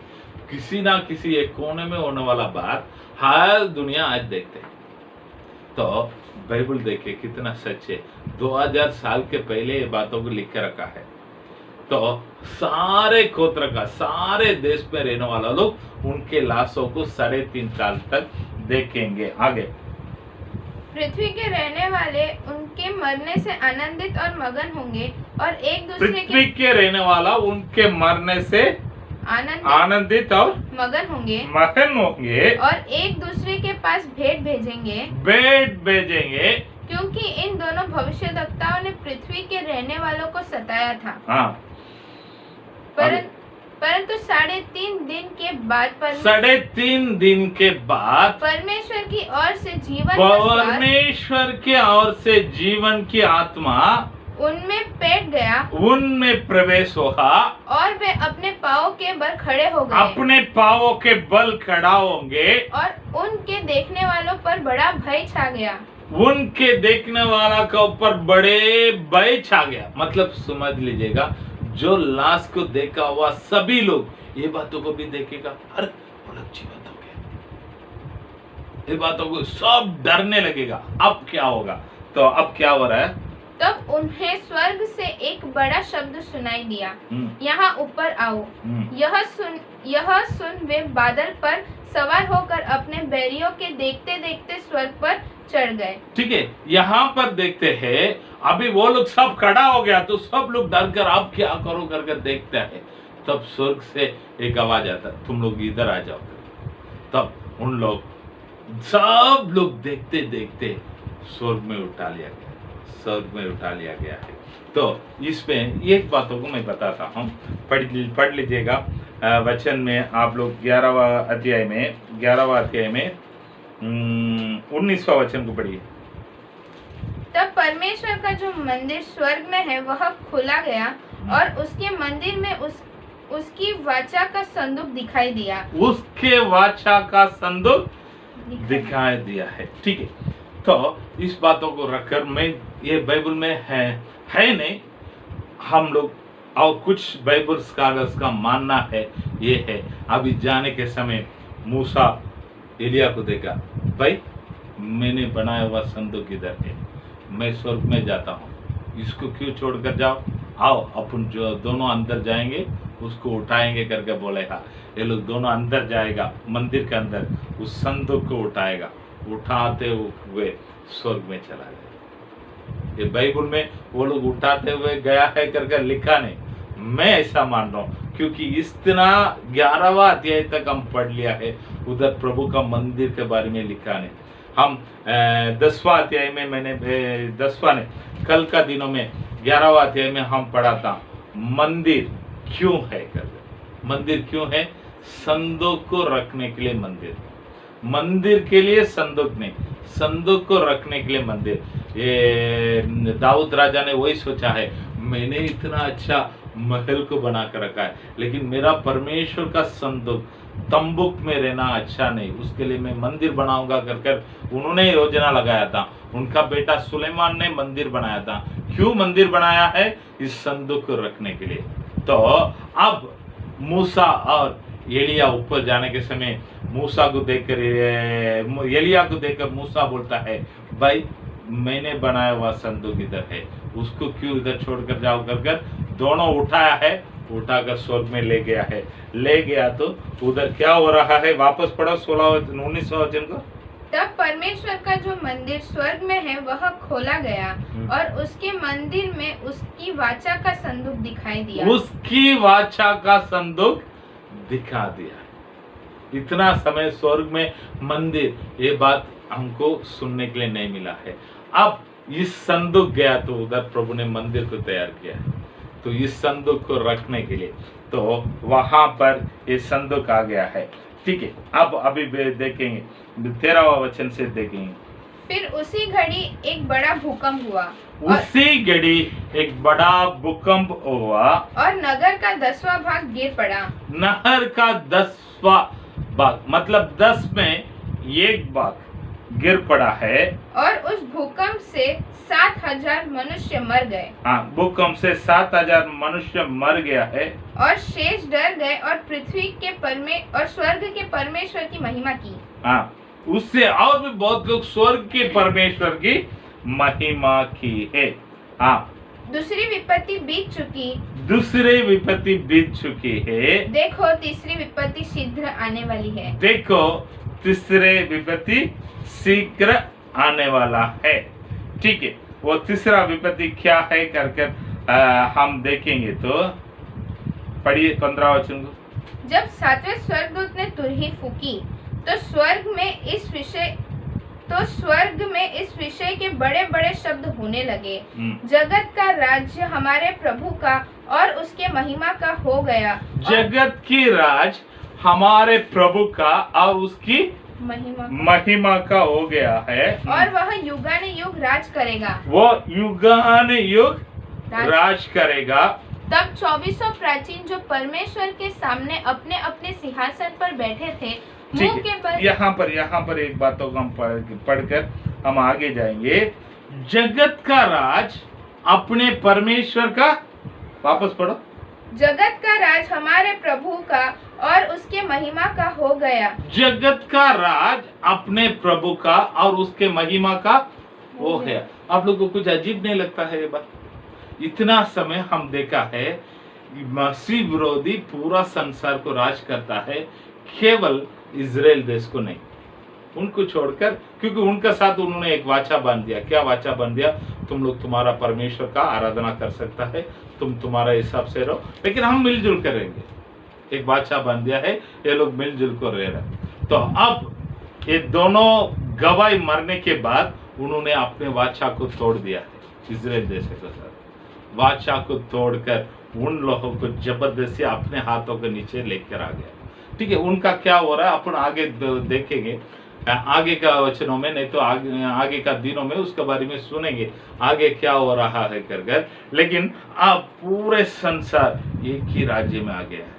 किसी ना किसी एक कोने में होने वाला बात हर दुनिया आज देखते हैं। तो बाइबल देखिए कितना सच है। 2000 साल के पहले ये बातों को लिख के रखा है। तो सारे गोत्र का, सारे देश में रहने वाला लोग उनके लाशों को 3.5 साल तक देखेंगे। आगे, पृथ्वी के रहने वाले उनके मरने से आनंदित और मगन होंगे और एक दूसरे पृथ्वी के के रहने वाला उनके मरने से आनंदित और मगन होंगे मगन होंगे और एक दूसरे के पास भेंट भेजेंगे, भेंट भेजेंगे, क्योंकि इन दोनों भविष्यद्वक्ताओं ने पृथ्वी के रहने वालों को सताया था। हाँ, परंतु 3.5 दिन के बाद 3.5 दिन के बाद परमेश्वर की ओर से जीवन का श्वास परमेश्वर के ओर से जीवन की आत्मा उनमें बैठ गया उनमें प्रवेश हुआ और वे अपने पाँव के बल खड़े हो गए। अपने पाँवों के बल खड़ा होंगे और उनके देखने वालों पर बड़ा भय छा गया। उनके देखने वाला के ऊपर बड़े भय छा गया। मतलब समझ लीजिएगा, जो लाश को देखा हुआ सभी लोग ये बातों को भी देखेगा। अरे वो लोग जीवित हो गए, ये बातों को सब डरने लगेगा। अब क्या होगा? तो अब क्या हो रहा है? तब उन्हें स्वर्ग से एक बड़ा शब्द सुनाई दिया, यहाँ ऊपर आओ। यह सुन वे बादल पर सवार होकर अपने बैरियों के देखते देखते स्वर्ग पर चढ़ गए। ठीक है, यहाँ पर देखते हैं अभी वो लोग सब खड़ा हो गया तो सब लोग डर कर अब क्या करो करके देखते हैं। तब स्वर्ग से एक आवाज आता, तुम लोग इधर आ जाओ। तब उन लोग सब लोग देखते देखते स्वर्ग में उठा लिया गया, स्वर्ग में उठा लिया गया है। तो इसमें एक बातों को मैं बताता हूँ, पढ़ लीजिएगा वचन में आप लोग 11वां अध्याय में 19वां वचन को पढ़िए। तब परमेश्वर का जो मंदिर स्वर्ग में है वह खोला गया और उसके मंदिर में उसकी वाचा का संदूक दिखाई दिया। उसके वाचा का संदूक दिखाई दिया है। ठीक है, तो इस बातों को रखकर मैं ये बाइबल में है नहीं, हम लोग और कुछ बाइबल स्कॉलर्स का मानना है ये है। अभी जाने के समय मूसा एलिया को देखा, भाई मैंने बनाया हुआ संदूक इधर है, मैं स्वर्ग में जाता हूँ, इसको क्यों छोड़कर जाओ, आओ अपन जो दोनों अंदर जाएंगे उसको उठाएंगे करके बोलेगा। ये लोग दोनों अंदर जाएगा, मंदिर के अंदर उस संदूक को उठाएगा, उठाते हुए स्वर्ग में चला गया। ये बाइबल में वो लोग उठाते हुए गया है करके लिखा नहीं, मैं ऐसा मान रहा हूँ क्योंकि इतना 11वां अध्याय तक हम पढ़ लिया है, उधर प्रभु का मंदिर के बारे में लिखा नहीं। हम 10वां अध्याय में मैंने 10वां ने कल का दिनों में 11वां अध्याय में हम पढ़ा था मंदिर क्यों है करके। मंदिर क्यों है? संदूक को रखने के लिए मंदिर, मंदिर के लिए संदूक नहीं, संदूक को रखने के लिए मंदिर। ये दाऊद राजा ने वही सोचा है, मैंने इतना अच्छा महल को बना कर रखा है लेकिन मेरा परमेश्वर का संदूक तंबुक में रहना अच्छा नहीं, उसके लिए मैं मंदिर बनाऊंगा कर उन्होंने योजना लगाया था। उनका बेटा सुलेमान ने मंदिर बनाया था। क्यों मंदिर बनाया है? इस संदूक को रखने के लिए। तो अब मूसा और एलिया ऊपर जाने के समय मूसा को देखकर एलिया को देखकर मूसा बोलता है, भाई मैंने बनाया हुआ संदूक इधर है, उसको क्यों इधर छोड़कर जाओ कर दोनों उठाया है, उठाकर स्वर्ग में ले गया है। ले गया तो उधर क्या हो रहा है? वापस पढ़ो 19वां वचन को। तब परमेश्वर का जो मंदिर स्वर्ग में है वह खोला गया और उसके मंदिर में उसकी वाचा का संदूक दिखाई दिया। उसकी वाचा का संदूक दिखा दिया। इतना समय स्वर्ग में मंदिर, ये बात हमको सुनने के लिए नहीं मिला है। अब इस संदूक गया तो उधर प्रभु ने मंदिर को तैयार किया, तो इस संदूक को रखने के लिए तो वहां पर ये संदूक आ गया है। ठीक है, अब अभी देखेंगे 13वां वचन से देखेंगे। फिर उसी घड़ी एक बड़ा भूकंप हुआ, उसी घड़ी एक बड़ा भूकंप हुआ और नगर का 10वां भाग गिर पड़ा। नहर का 10वां भाग मतलब 10 में 1 भाग गिर पड़ा है और उस भूकंप से 7,000 मनुष्य मर गए। हाँ, भूकंप से 7,000 मनुष्य मर गया है और शेष डर गए और पृथ्वी के और स्वर्ग के परमेश्वर की महिमा की। हाँ, उससे और भी बहुत लोग स्वर्ग के परमेश्वर की महिमा की है। हाँ, दूसरी विपत्ति बीत चुकी, दूसरी विपत्ति बीत चुकी है। देखो तीसरी विपत्ति शीघ्र आने वाली है। देखो तीसरे विपत्ति शीघ्र आने वाला है। ठीक है, वो तीसरा विपत्ति क्या है कर हम देखेंगे। तो पढ़िए 15 वचन को। जब सातवें स्वर्गदूत ने तुरही फूकी तो स्वर्ग में इस विषय के बड़े बड़े शब्द होने लगे, जगत का राज्य हमारे प्रभु का और उसके महिमा का हो गया। जगत की राज हमारे प्रभु का और उसकी महिमा का हो गया है, और वह युगानुयुग राज करेगा। वो युगानुयुग राज करेगा। तब 24 प्राचीन जो परमेश्वर के सामने अपने अपने सिंहासन पर बैठे थे, मुंह के बल। यहाँ पर एक बातों को हम पढ़कर हम आगे जाएंगे। जगत का राज अपने परमेश्वर का, वापस पढ़ो। जगत का राज हमारे प्रभु का और उसके महिमा का हो गया। जगत का राज अपने प्रभु का और उसके महिमा का हो गया। आप लोगों को कुछ अजीब नहीं लगता है ये बात? इतना समय हम देखा है मसीह विरोधी पूरा संसार को राज करता है, केवल इजराइल देश को नहीं, उनको छोड़कर, क्योंकि उनका साथ उन्होंने एक वाचा बांध दिया। क्या वाचा बांध दिया? तुम लोग तुम्हारा परमेश्वर का आराधना कर सकता है, तुम तुम्हारा हिसाब से रहो, लेकिन हम मिलजुल कर रहेंगे। एक वाचा बांध दिया है, ये लोग मिलजुल कर रह रहे। तो अब ये दोनों गवाही मरने के बाद उन्होंने अपने वाचा को तोड़ दिया है। इजराइल देश के साथ वाचा को तोड़कर उन लोगों को जबरदस्ती अपने हाथों के नीचे लेकर आ गया। ठीक है, उनका क्या हो रहा है अपन आगे देखेंगे, आगे का वचनों में, नहीं तो आगे का दिनों में उसके बारे में सुनेंगे आगे क्या हो रहा है कर। लेकिन अब पूरे संसार एक ही राज्य में आ गया है,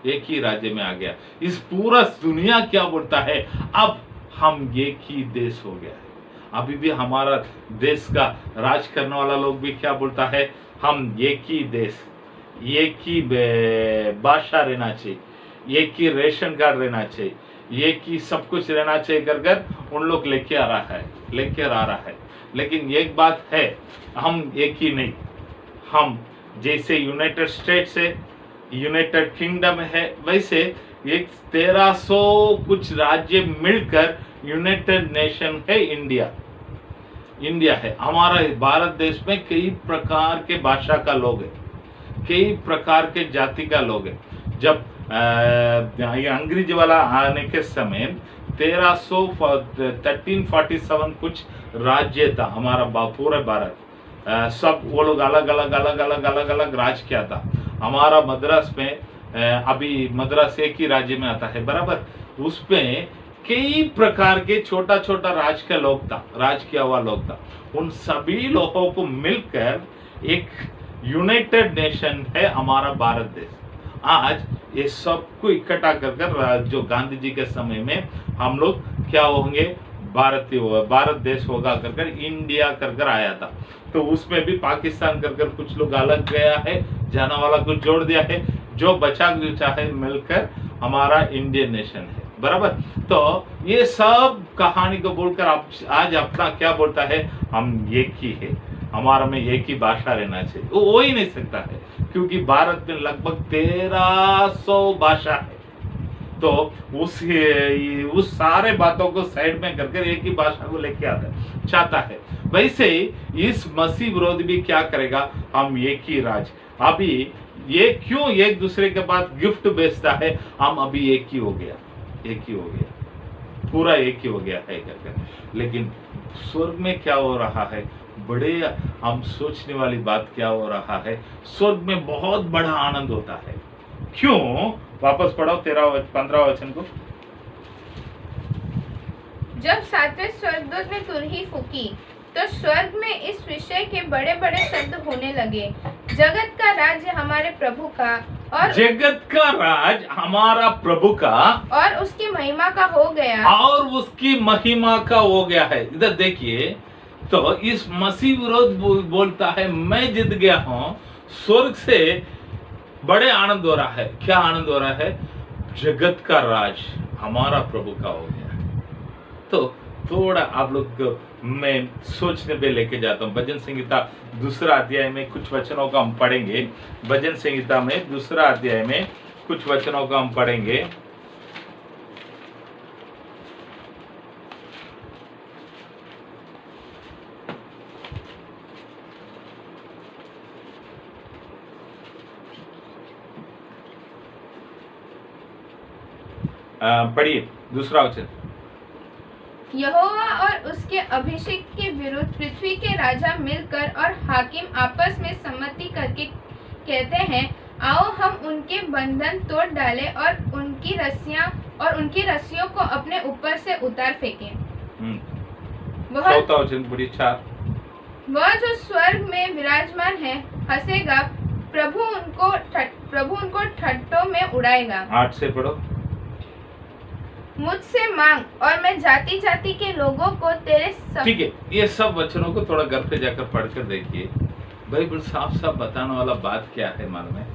एक ही राज्य में आ गया। इस पूरा दुनिया क्या बोलता है? अब हम एक ही देश हो गया है। अभी भी हमारा देश का राज करने वाला लोग भी क्या बोलता है? हम एक ही देश, एक ही भाषा रहना चाहिए, एक ही रेशन कार्ड रहना चाहिए, एक ही सब कुछ रहना चाहिए कर उन लोग लेके आ रहा है। लेकिन एक बात है, हम एक ही नहीं, हम जैसे यूनाइटेड स्टेट्स है, यूनाइटेड किंगडम है, वैसे एक 1300 कुछ राज्य मिलकर यूनाइटेड नेशन है इंडिया है। हमारा भारत देश में कई प्रकार के भाषा का लोग है, कई प्रकार के जाति का लोग है। जब ये अंग्रेजी वाला आने के समय 1347 कुछ राज्य था हमारा पूरे भारत, सब वो लोग अलग अलग राज किया था। हमारा मद्रास में अभी मद्रास एक ही राज्य में आता है बराबर, उसमें कई प्रकार के छोटा राज का लोग था, राज किया हुआ लोग था। उन सभी लोगों को मिलकर एक यूनाइटेड नेशन है हमारा भारत देश। आज ये सबको इकट्ठा कर जो गांधी जी के समय में हम लोग क्या होंगे, भारत देश होगा कर इंडिया कर आया था। तो उसमें भी पाकिस्तान कर कुछ लोग अलग गया है, जाना वाला कुछ जोड़ दिया है, जो बचा है मिलकर हमारा इंडियन नेशन है बराबर। तो ये सब कहानी को बोलकर आज अपना क्या बोलता है? हम एक ही है, हमारा में एक ही भाषा रहना चाहिए। वो हो ही नहीं सकता है, क्योंकि भारत में लगभग 1300 भाषा है। तो उस सारे बातों को साइड में करके एक ही भाषा को लेके आता चाहता है। वैसे ही इस मसीह विरोधी भी क्या करेगा? हम एक ही राज। अभी ये क्यों एक दूसरे के बाद गिफ्ट बेचता है? हम अभी एक ही हो गया, पूरा एक ही हो गया है करके। लेकिन स्वर्ग में क्या हो रहा है? बड़े हम सोचने वाली बात क्या हो रहा है? स्वर्ग में बहुत बड़ा आनंद होता है। क्यों? वापस पढ़ो 15 वचन को। जब सातवें स्वर्गदूत ने तुरही फूकी तो स्वर्ग में इस विषय के बड़े बड़े शब्द होने लगे, जगत का राज्य हमारे प्रभु का और जगत का राज हमारा प्रभु का और उसकी महिमा का हो गया, और उसकी महिमा का हो गया है। इधर देखिए, तो इस मसीह विरोध बोलता है मैं जीत गया हूं, स्वर्ग से बड़े आनंद हो रहा है। क्या आनंद हो रहा है? जगत का राज हमारा प्रभु का हो गया। तो थोड़ा आप लोग को मैं सोचने पे लेके जाता हूँ। भजन संहिता दूसरा अध्याय में कुछ वचनों का हम पढ़ेंगे। भजन संहिता में दूसरा अध्याय में कुछ वचनों का हम पढ़ेंगे। पढ़िए दूसरा वचन। यहोवा और उसके अभिषेक के विरुद्ध पृथ्वी के राजा मिलकर और हाकिम आपस में सम्मति करके कहते हैं, आओ हम उनके बंधन तोड़ डालें और उनकी रस्सियों को अपने ऊपर से उतार फेंकें। चौथा वचन पढ़िए 4। वह जो स्वर्ग में विराजमान है हंसेगा, प्रभु उनको ठट्टों में उड़ाएगा। 8 से पढ़ो। मुझसे मांग और मैं जाति जाति के लोगों को तेरे ठीक है, ये सब वचनों को थोड़ा घर पे जाकर पढ़कर देखिए। बाइबल साफ साफ बताने वाला बात क्या है मालूम है?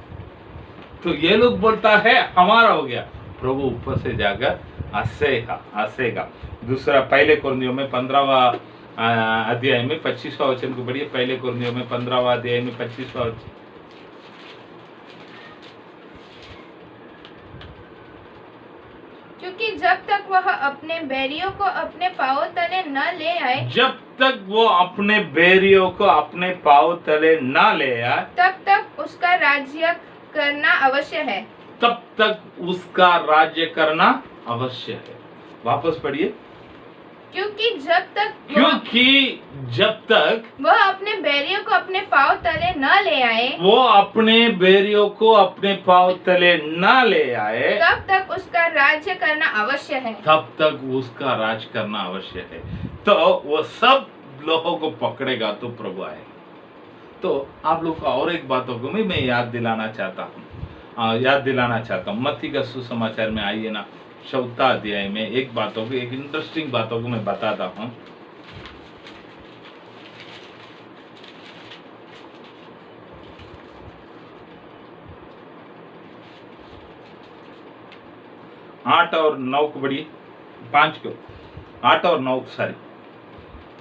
तो ये लोग बोलता है हमारा हो गया, प्रभु ऊपर से जाकर हंसेगा। दूसरा पहले कुरिन्थियों में 15वां अध्याय में 25वां वचन को पढ़िए। पहले कुरिन्थियों में 15वां अध्याय में 25वां वचन। क्योंकि जब तक वह अपने बैरियों को अपने पांव तले न ले आए, जब तक वो अपने बैरियों को अपने पांव तले न ले आए, तब तक उसका राज्य करना अवश्य है। तब तक उसका राज्य करना अवश्य है। वापस पढ़िए। क्योंकि जब तक वह अपने बैरियों को अपने पांव तले न ले आए, वो अपने बैरियों को अपने पांव तले न ले आए, तब तक उसका राज्य करना अवश्य है। तब तक उसका राज करना अवश्य है। तो वो सब लोगों को पकड़ेगा तो प्रभु आएगा। तो आप लोग को और एक बातों को मैं याद दिलाना चाहता हूँ। मत्ती का सुसमाचार में आइए ना, 4 अध्याय में एक इंटरेस्टिंग बातों को मैं बताता हूँ। आठ और 9 को बढ़िए, 5 को 8 और 9 सारी।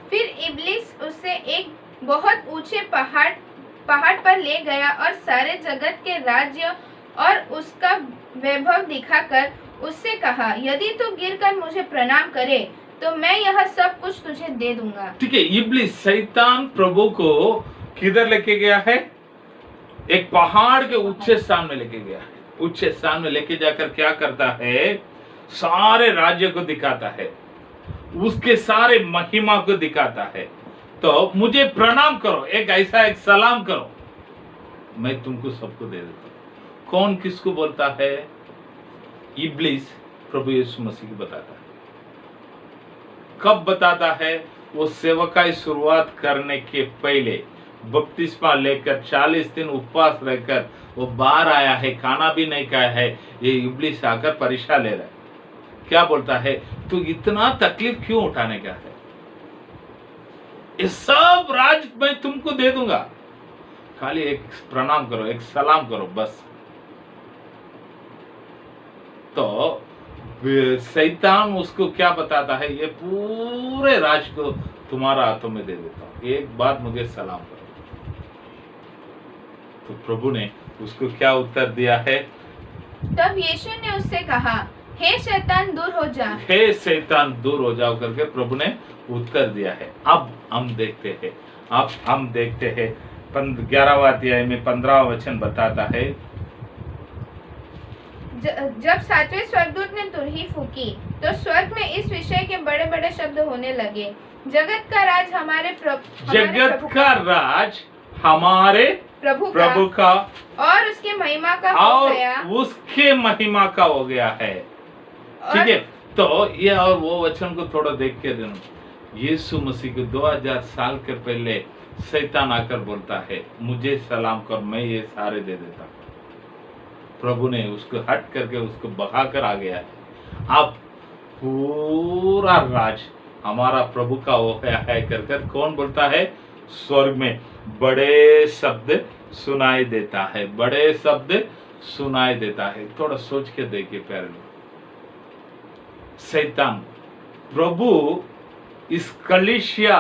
फिर इब्लिस उसे एक बहुत ऊंचे पहाड़ पर ले गया और सारे जगत के राज्य और उसका वैभव दिखाकर उससे कहा, यदि तू गिरकर मुझे प्रणाम करे तो मैं यह सब कुछ तुझे दे दूंगा। ठीक है, इब्लिस शैतान प्रभु को किधर लेके गया है? एक पहाड़ के ऊंचे स्थान में लेके गया है। ऊंचे स्थान में लेके जाकर क्या करता है? सारे राज्य को दिखाता है, उसके सारे महिमा को दिखाता है। तो मुझे प्रणाम करो, एक सलाम करो, मैं तुमको सबको दे देता हूं। कौन किसको बोलता है? इब्लिस प्रभु यीशु मसीह को बताता है। कब बताता है? वो सेवकाई शुरुआत करने के पहले बपतिस्मा लेकर 40 दिन उपवास रहकर वो बाहर आया है, खाना भी नहीं खाया है। ये इब्लिस आकर परीक्षा ले रहा है। क्या बोलता है? तू इतना तकलीफ क्यों उठाने का है? ये सब राज मैं तुमको दे दूंगा, खाली एक प्रणाम करो, एक सलाम करो बस। तो शैतान उसको क्या बताता है? ये पूरे राज को तुम्हारा हाथों में दे देता हूं, एक बात मुझे सलाम करो। तो प्रभु ने उसको क्या उत्तर दिया है? तब यीशु ने उससे कहा, हे शैतान दूर हो जा। हे शैतान दूर हो जाओ करके प्रभु ने उत्तर दिया है। अब हम देखते हैं 11वां अध्याय में 15वां वचन बताता है, जब 7वें स्वर्गदूत ने तुरही फूकी तो स्वर्ग में इस विषय के बड़े बड़े शब्द होने लगे, जगत का राज हमारे प्रभु का और उसके महिमा का हो गया। उसके महिमा का हो गया है। ठीक है, तो ये और वो वचन को थोड़ा देख के देना। यीशु मसीह को 2000 साल के पहले शैतान आकर बोलता है, मुझे सलाम कर, मैं ये सारे दे देता हूं। प्रभु ने उसको हट करके उसको बहाकर आ गया है। अब पूरा राज हमारा प्रभु का हो गया है कर कौन बोलता है? स्वर्ग में बड़े शब्द सुनाई देता है, बड़े शब्द सुनाई देता है। थोड़ा सोच के देखिए प्यारे लोग, शैतान प्रभु इस कलीसिया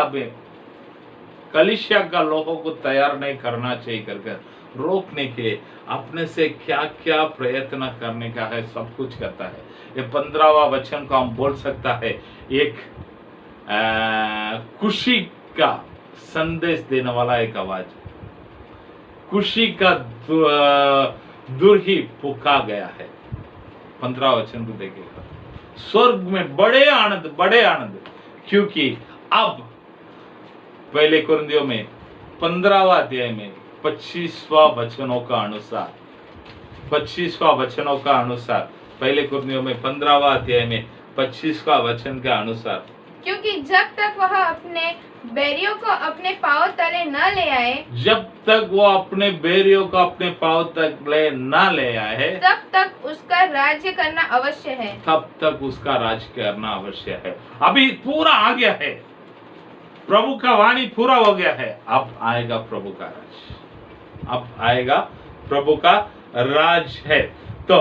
का लोगों को तैयार नहीं करना चाहिए कर रोकने के लिए अपने से क्या क्या प्रयत्न करने का है, सब कुछ करता है। ये 15वां वचन को हम बोल सकता है एक खुशी का संदेश देने वाला एक आवाज, खुशी का दूर ही फूका गया है। 15 वचन को देखिएगा, स्वर्ग में बड़े आनंद, क्योंकि अब पहले कुरिन्थियों में 15वां अध्याय में 25वां वचनों का अनुसार पहले कुरिन्थियों में 15वां अध्याय में 25वां वचन के अनुसार, क्योंकि जब तक वह अपने बैरियों को अपने पांव तले न ले आए, जब तक वो अपने बैरियों को अपने पांव तले न ले आए, तब तक उसका राज्य करना अवश्य है। तब तक उसका राज करना अवश्य है। अभी पूरा आ गया है, प्रभु का वाणी पूरा हो गया है। अब आएगा प्रभु का राज, अब आएगा प्रभु का राज है। तो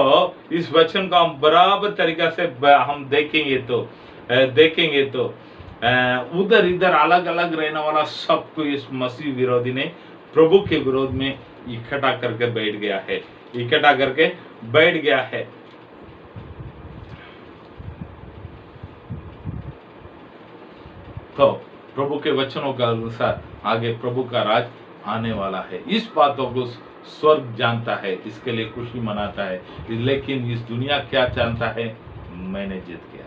इस वचन को हम बराबर तरीका से हम देखेंगे तो उधर इधर अलग अलग रहने वाला सबको इस मसीह विरोधी ने प्रभु के विरोध में इकट्ठा करके बैठ गया है। तो प्रभु के वचनों के अनुसार आगे प्रभु का राज आने वाला है। इस बातों को स्वर्ग जानता है, इसके लिए खुशी मनाता है। लेकिन इस दुनिया क्या जानता है? मैंने जीत गया।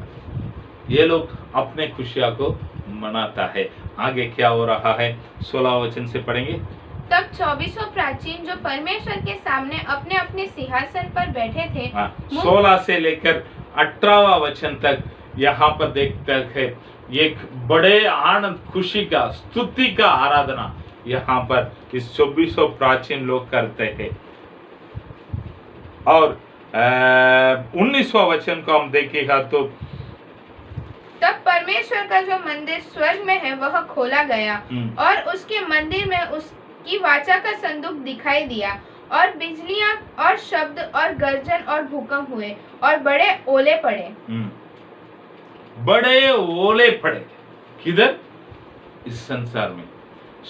ये लोग अपने खुशियां को मनाता है। आगे क्या हो रहा है? 16 वचन से पढ़ेंगे। तब 24 प्राचीन जो परमेश्वर के सामने अपने अपने सिंहासन पर बैठे थे, 16 से लेकर 18वां वचन तक यहाँ पर देखते हैं एक बड़े आनंद, खुशी का, स्तुति का आराधना यहाँ पर इस 24 प्राचीन लोग करते हैं। और 19वां वचन को हम देखेगा तो तब परमेश्वर का जो मंदिर स्वर्ग में है वह खोला गया, और उसके मंदिर में उसकी वाचा का संदूक दिखाई दिया, और बिजलियां और शब्द और गर्जन और भूकंप हुए, और बड़े ओले पड़े। बड़े ओले पड़े किधर? इस संसार में।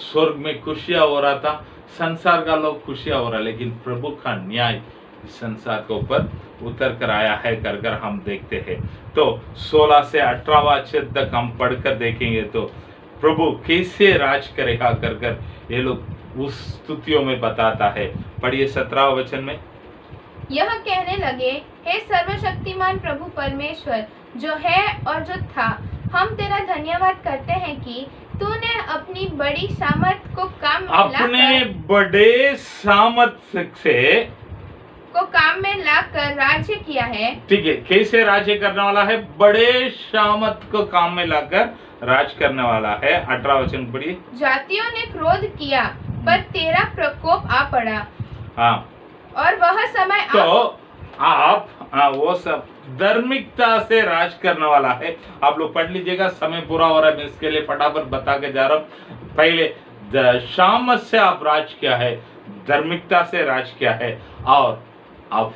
स्वर्ग में खुशियां हो रहा था, संसार का लोग खुशियां हो रहा, लेकिन प्रभु का न्याय इस संसार के ऊपर उतर कर आया है कर हम देखते हैं। तो 16 से 18वां वचन तक हम पढ़कर देखेंगे तो प्रभु कैसे राज करेगा कर ये लोग उस स्तुतियों में बताता है। पढ़िए 17वां वचन में। यह कहने लगे, हे सर्वशक्तिमान प्रभु परमेश्वर जो है और जो था, हम तेरा धन्यवाद करते हैं कि तूने अपनी बड़ी सामर्थ को काम में लाकर राज्य किया है। ठीक है, कैसे राज्य करने वाला है? बड़े सामर्थ को काम में लाकर राज करने वाला है। 18वां वचन पढ़िए। जातियों ने क्रोध किया, पर तेरा प्रकोप आ पड़ा। हाँ, और वह समय तो आप वो सब धार्मिकता से राज करने वाला है। आप लोग पढ़ लीजिएगा, समय पूरा हो रहा है, मैं इसके लिए फटाफट बता के जा रहा हूँ। पहले शाम से आप राज किया है, धार्मिकता से राज किया है, और आप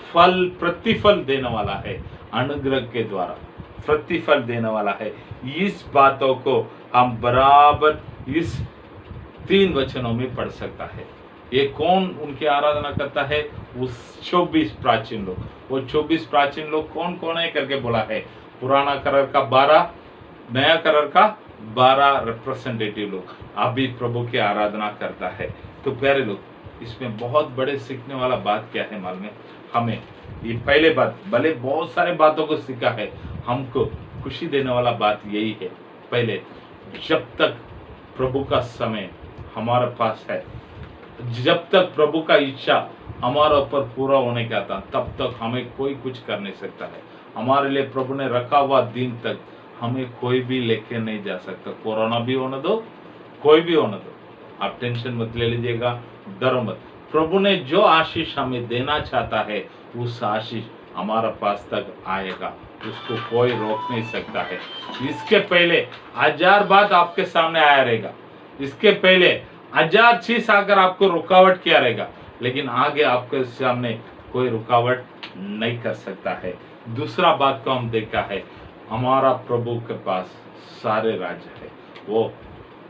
प्रतिफल देने वाला है, अनुग्रह के द्वारा प्रतिफल देने वाला है। इस बातों को हम बराबर इस 3 वचनों में पढ़ सकता है। ये कौन उनकी आराधना करता है? उस 24 प्राचीन लोग। वो 24 प्राचीन लोग कौन कौन है करके बोला है? पुराना करार का 12, नया करार का 12 रिप्रेजेंटेटिव लोग अभी प्रभु की आराधना करता है। तो प्यारे लोग, इसमें बहुत बड़े सीखने वाला बात क्या है मालूम है हमें? ये पहले बात, भले बहुत सारे बातों को सीखा है, हमको खुशी देने वाला बात यही है। पहले, जब तक प्रभु का समय हमारे पास है, जब तक प्रभु का इच्छा हमारे ऊपर पूरा होने का था, तब तक हमें कोई कुछ कर नहीं सकता है। हमारे लिए प्रभु ने रखा हुआ दिन तक हमें कोई भी लेके नहीं जा सकता। कोरोना भी होने दो, कोई भी होने दो, आप टेंशन मत ले लीजिएगा, डरो मत। प्रभु ने जो आशीष हमें देना चाहता है, उस आशीष हमारे पास तक आएगा, उसको कोई रोक नहीं सकता है। इसके पहले 1000 बात आपके सामने आया रहेगा, इसके पहले 1000 चीज आकर आपको रुकावट किया रहेगा, लेकिन आगे आपके सामने कोई रुकावट नहीं कर सकता है। दूसरा बात को हम देखा है, हमारा प्रभु के पास सारे राज है। वो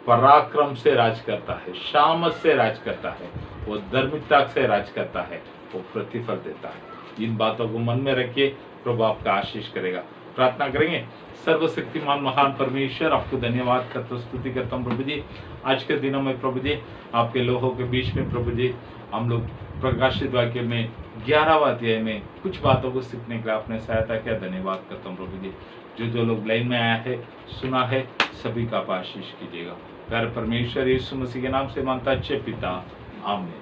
पराक्रम से राज करता है, शामत से राज करता है, वो धार्मिकता से राज करता है, वो प्रतिफल देता है। इन बातों को मन में रखिए, प्रभु आपका आशीष करेगा। प्रार्थना करेंगे। सर्वशक्तिमान महान परमेश्वर, आपको धन्यवाद करता स्तुति करता हूँ प्रभु जी। आज के दिनों में प्रभु जी आपके लोगों के बीच में प्रभु जी हम लोग प्रकाशित वाक्य में 11वां अध्याय में कुछ बातों को सीखने के लिए आपने सहायता किया, धन्यवाद करता हूँ प्रभु जी। जो लोग लाइन में आया है, सुना है, सभी का आप आशीष कीजिएगा। प्यारे परमेश्वर यीशु मसीह के नाम से मांगता अच्छे पिता, आमीन।